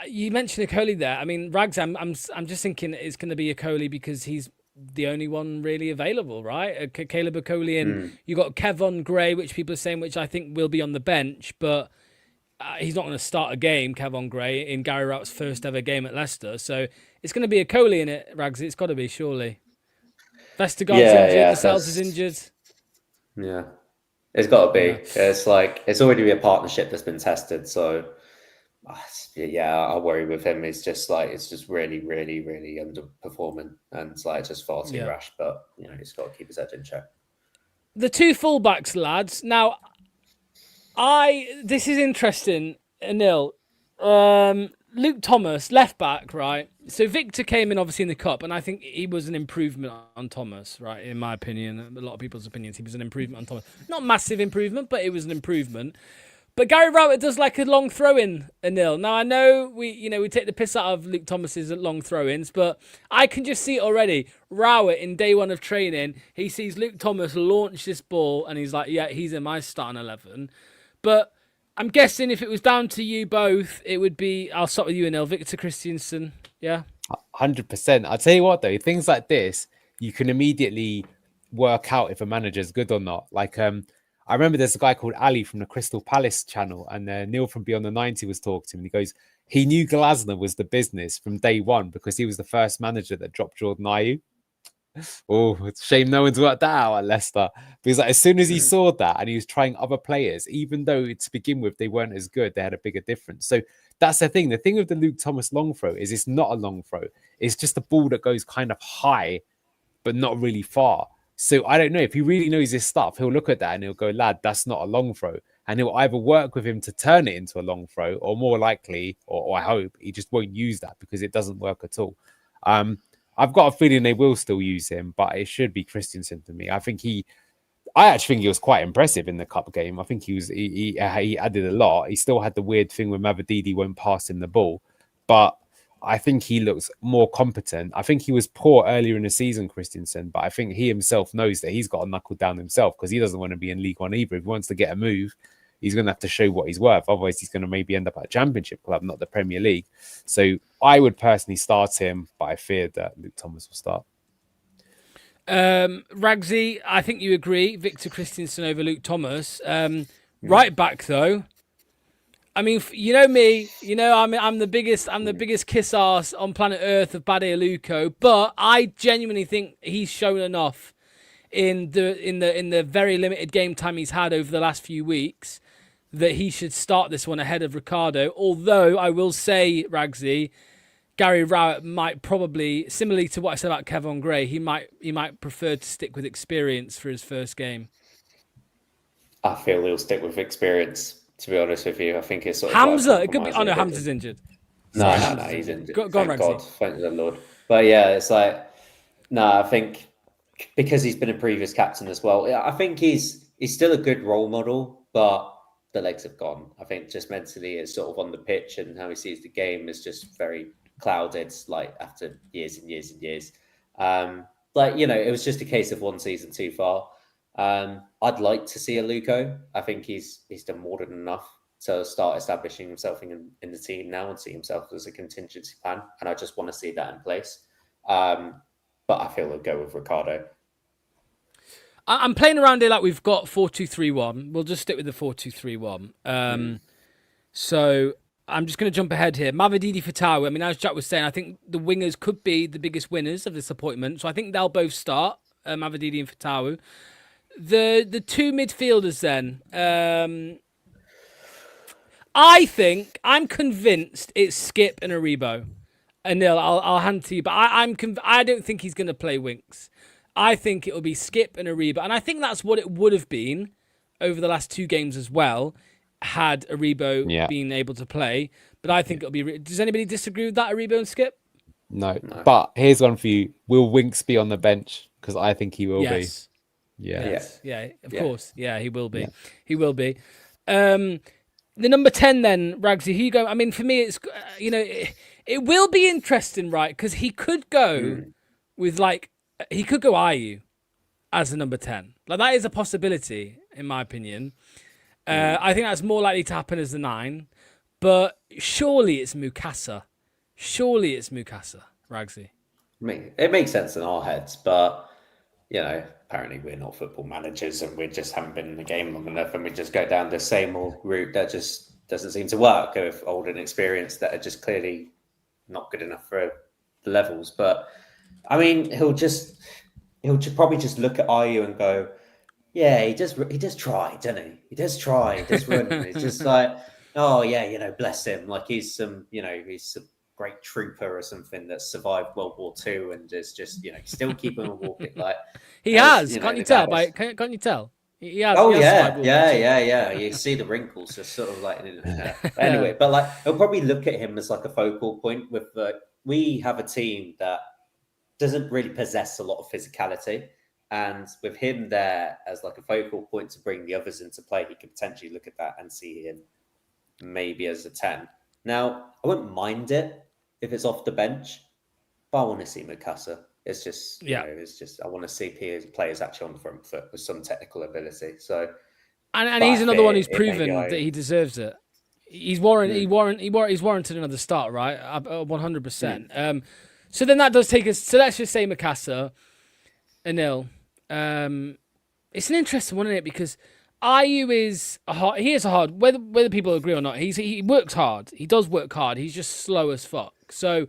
you mentioned Okoli there. I mean, Rags, I'm just thinking it's going to be Okoli because he's the only one really available, right? Caleb Okoli, and you got Kevon Gray, which people are saying, which I think will be on the bench, but he's not going to start a game, Kevon Gray, in Gary Rowett's first ever game at Leicester. So it's going to be Okoli in it, Rags. It's got to be, surely. Vestergaard's injured, Lascelles is injured. Yeah, it's got to be. It's like, it's already a partnership that's been tested, so I worry with him. It's just really, really, really underperforming, and it's like just far too rash. But he's got to keep his head in check. The two fullbacks, lads. Now, this is interesting, Anil. Luke Thomas, left back, right? So Victor came in obviously in the cup, and I think he was an improvement on Thomas, right? In my opinion, a lot of people's opinions, he was an improvement on Thomas. Not massive improvement, but it was an improvement. But Gary Rowett does like a long throw-in, Anil. Now I know we take the piss out of Luke Thomas's long throw-ins, but I can just see it already. Rowett in day one of training, he sees Luke Thomas launch this ball, and he's like, "Yeah, he's in my starting 11." But I'm guessing if it was down to you both, it would be. I'll start with you, Anil. Victor Christiansen, yeah. 100%. I'll tell you what, though, things like this, you can immediately work out if a manager's good or not. Like, I remember there's a guy called Ali from the Crystal Palace channel, and Neil from Beyond the 90 was talking to him, and he goes, he knew Glasner was the business from day one because he was the first manager that dropped Jordan Ayew. Oh, it's a shame no one's worked that out at Leicester. Because like, as soon as he saw that and he was trying other players, even though to begin with they weren't as good, they had a bigger difference. So that's the thing. The thing with the Luke Thomas long throw is it's not a long throw. It's just a ball that goes kind of high, but not really far. So I don't know. If he really knows his stuff, he'll look at that and he'll go, lad, that's not a long throw. And he'll either work with him to turn it into a long throw, or more likely, or I hope, he just won't use that because it doesn't work at all. I've got a feeling they will still use him, but it should be Christensen to me. I actually think he was quite impressive in the cup game. I think he added a lot. He still had the weird thing where Mavadidi won't pass him the ball, but I think he looks more competent. I think he was poor earlier in the season, Christensen, but I think he himself knows that he's got to knuckle down himself because he doesn't want to be in League One either. If he wants to get a move, he's going to have to show what he's worth. Otherwise, he's going to maybe end up at a Championship club, not the Premier League. So I would personally start him, but I feared that Luke Thomas will start. Ragsy, I think you agree. Victor Christensen over Luke Thomas. Right back though. I mean, you know me. You know I'm the biggest kiss ass on planet Earth of Bade Aluko, but I genuinely think he's shown enough in the very limited game time he's had over the last few weeks that he should start this one ahead of Ricardo. Although I will say, Ragsy, Gary Rowett might probably, similarly to what I said about Kevin Gray, he might prefer to stick with experience for his first game. I feel he'll stick with experience. To be honest with you, I think it's sort of Hamza. Like it could be. Oh no, Hamza's injured. No, he's injured. Go on, Ragsy. God, thank the Lord. But yeah, it's like I think because he's been a previous captain as well. I think he's still a good role model, but the legs have gone. I think just mentally, it's sort of on the pitch and how he sees the game is just very clouded. Like after years and years and years, it was just a case of one season too far. I'd like to see a Luco. I think he's done more than enough to start establishing himself in the team now and see himself as a contingency plan. And I just want to see that in place. But I feel he'll go with Ricardo. I'm playing around here like we've got 4-2-3-1. We'll just stick with the 4-2-3-1. So I'm just going to jump ahead here. Mavadidi Fatawu. I mean, as Jack was saying, I think the wingers could be the biggest winners of this appointment. So I think they'll both start, Mavadidi and Fatawu. The two midfielders then. I'm convinced it's Skip and Aribo. Anil, I'll hand to you, but I don't think he's going to play Winks. I think it will be Skip and Aribo, and I think that's what it would have been over the last two games as well, had Aribo been able to play. But I think it'll be. Does anybody disagree with that, Aribo and Skip? No. But here's one for you: will Winks be on the bench? Because I think he will be. Yeah, of course. Yeah, he will be. Yeah. He will be. The number 10 then, Ragsy, who you go? I mean, for me, it's, it will be interesting, right? Because he could go with, he could go Ayew as the number 10. Like, that is a possibility, in my opinion. I think that's more likely to happen as the 9. But surely it's Mukasa. Ragsy. I mean, it makes sense in our heads, but, apparently we're not football managers and we just haven't been in the game long enough and we just go down the same old route that just doesn't seem to work of old and experienced that are just clearly not good enough for the levels. But I mean, he'll probably just look at Ayew and go, yeah, he does try, doesn't he? He does try, he does run. It's just like, oh yeah, bless him. Like he's some great trooper or something that survived World War II and is just, still keeping a walking like he has. you know, Can't you the tell? guys. Can't you tell? He has. Oh He has survived yeah, World War II. yeah. You see the wrinkles, just sort of like But anyway. But like, I'll probably look at him as like a focal point. With we have a team that doesn't really possess a lot of physicality, and with him there as like a focal point to bring the others into play, he could potentially look at that and see him maybe as a 10. Now, I wouldn't mind it if it's off the bench, but I want to see Mikasa. It's just, I want to see players actually on the front foot with some technical ability. So, and he's another one who's proven that he deserves it. He's warranted another start, right? 100%. So then that does take us. So let's just say Mikasa, Anil. It's an interesting one, isn't it? Because Ayew is a hard. Whether people agree or not, he works hard. He does work hard. He's just slow as fuck. So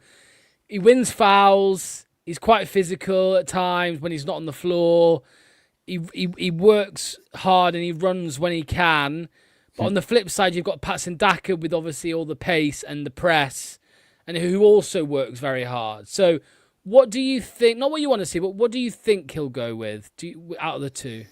he wins fouls. He's quite physical at times when he's not on the floor. He works hard and he runs when he can. But on the flip side, you've got Patson Daka with obviously all the pace and the press, and who also works very hard. So what do you think? Not what you want to see, but what do you think he'll go with out of the two?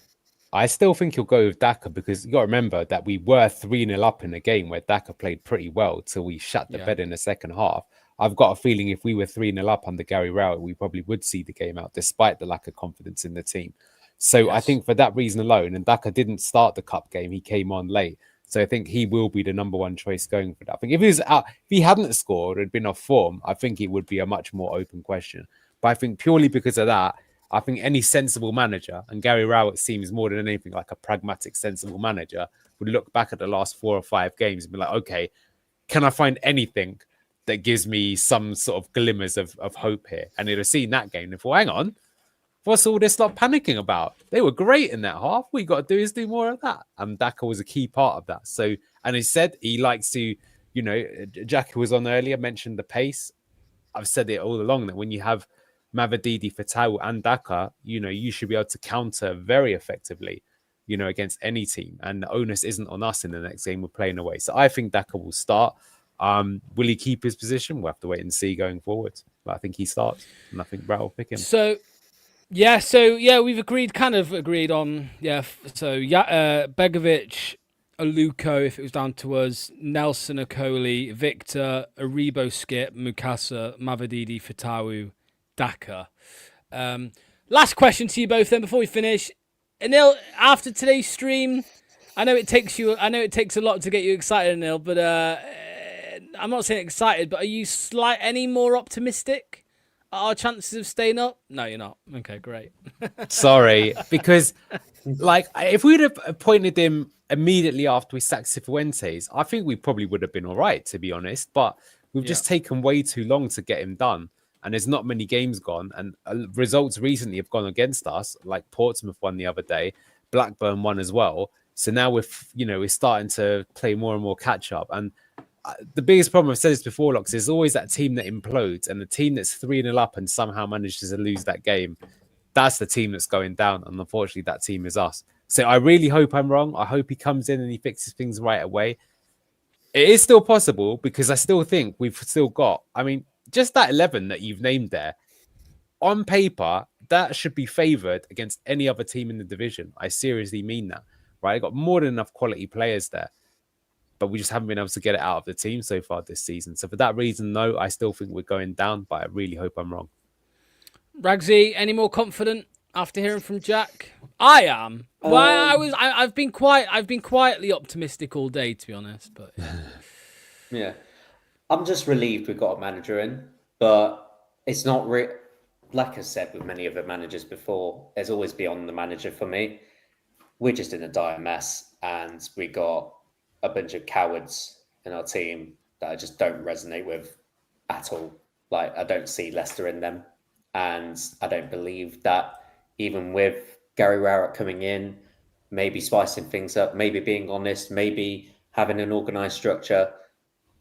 I still think he'll go with Daka because you got to remember that we were 3-0 up in a game where Daka played pretty well till we shut the bed in the second half. I've got a feeling if we were 3-0 up under Gary Rowett, we probably would see the game out despite the lack of confidence in the team. So I think for that reason alone, and Daka didn't start the cup game, he came on late. So I think he will be the number one choice going for that. I think if he was out, if he hadn't scored or had been off form, I think it would be a much more open question. But I think purely because of that, I think any sensible manager, and Gary Rowett seems more than anything like a pragmatic, sensible manager, would look back at the last 4 or 5 games and be like, okay, can I find anything that gives me some sort of glimmers of hope here? And he'd have seen that game and thought, hang on, what's all this lot panicking about? They were great in that half. What you got to do is do more of that. And Daka was a key part of that. So, and he said he likes to, Jack, who was on earlier, mentioned the pace. I've said it all along that when you have Mavididi, Fatawu and Daka, you should be able to counter very effectively, against any team. And the onus isn't on us in the next game. We're playing away. So I think Daka will start. Will he keep his position? We'll have to wait and see going forward. But I think he starts. And I think Brad will pick him. So we've kind of agreed on, Begovic, Aluko, if it was down to us, Nelson Okoli, Victor, Aribo Skip, Mukasa, Mavididi, Fatawu, Daka. Last question to you both then before we finish. Anil, after today's stream, I know it takes a lot to get you excited, Anil, but I'm not saying excited, but are you any more optimistic? Our chances of staying up? No, you're not. Okay, great. Sorry, because if we'd have appointed him immediately after we sacked Cifuentes, I think we probably would have been all right, to be honest. But we've just taken way too long to get him done. And there's not many games gone. And results recently have gone against us, like Portsmouth won the other day. Blackburn won as well. So now we're starting to play more and more catch up. And the biggest problem, I've said this before, Locks, is always that team that implodes, and the team that's 3-0 up and somehow manages to lose that game. That's the team that's going down, and unfortunately, that team is us. So I really hope I'm wrong. I hope he comes in and he fixes things right away. It is still possible because I still think we've still got. I mean, just that 11 that you've named there, on paper, that should be favoured against any other team in the division. I seriously mean that, right? I got more than enough quality players there. But we just haven't been able to get it out of the team so far this season. So for that reason, no, I still think we're going down, but I really hope I'm wrong. Ragsy, any more confident after hearing from Jack? I am. Well, I've been quietly optimistic all day, to be honest. But yeah, I'm just relieved we've got a manager in, but it's not like I said with many of the managers before. There's always beyond the manager for me. We're just in a dire mess, and we got a bunch of cowards in our team that I just don't resonate with at all. Like, I don't see Leicester in them. And I don't believe that even with Gary Rowett coming in, maybe spicing things up, maybe being honest, maybe having an organised structure,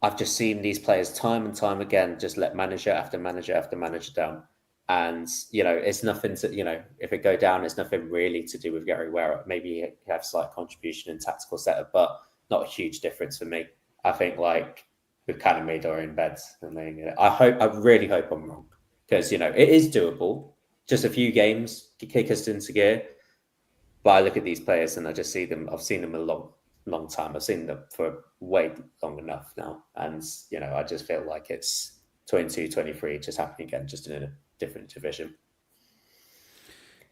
I've just seen these players time and time again just let manager after manager after manager down. And, it's nothing to, if it go down, it's nothing really to do with Gary Rowett. Maybe he have slight contribution in tactical setup, but not a huge difference for me. I think we've kind of made our own beds. And then I really hope I'm wrong, because it is doable. Just a few games to kick us into gear. But I look at these players and I just see them. I've seen them a long time. I've seen them for way long enough now, and I just feel like it's 22, 23 just happening again, just in a different division.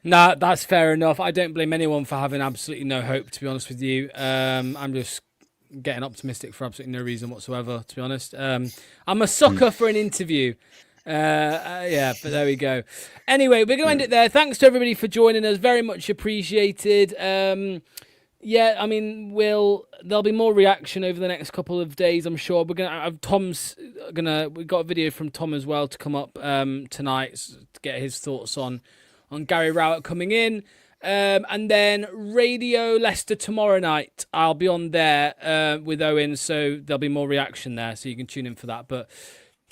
Nah, that's fair enough. I don't blame anyone for having absolutely no hope, to be honest with you. I'm just getting optimistic for absolutely no reason whatsoever, to be honest. I'm a sucker for an interview. Yeah, but there we go. Anyway, we're going to end it there. Thanks to everybody for joining us. Very much appreciated. Yeah, I mean, there'll be more reaction over the next couple of days, I'm sure. We're gonna have we've got a video from Tom as well to come up tonight to get his thoughts on Gary Rowett coming in. And then Radio Leicester tomorrow night. I'll be on there with Owen, so there'll be more reaction there, so you can tune in for that. But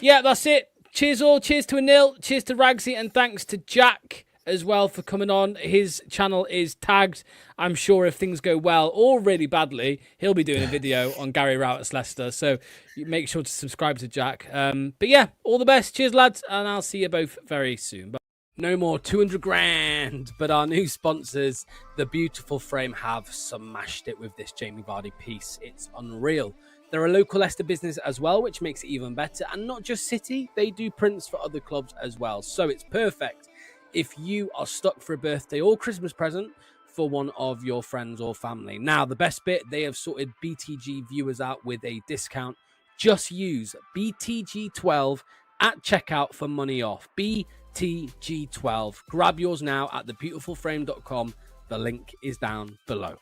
yeah, that's it. Cheers all. Cheers to Anil. Cheers to Ragsy, and thanks to Jack as well for coming on. His channel is tagged. I'm sure if things go well or really badly, he'll be doing a video on Gary Rowett's Leicester. So make sure to subscribe to Jack. But yeah, all the best. Cheers, lads, and I'll see you both very soon. Bye. No more 200 grand, but our new sponsors, The Beautiful Frame, have smashed it with this Jamie Vardy piece. It's unreal. They're a local Leicester business as well, which makes it even better. And not just City, they do prints for other clubs as well. So it's perfect if you are stuck for a birthday or Christmas present for one of your friends or family. Now, the best bit, they have sorted BTG viewers out with a discount. Just use BTG12 at checkout for money off. BTG12. Grab yours now at thebeautifulframe.com. The link is down below.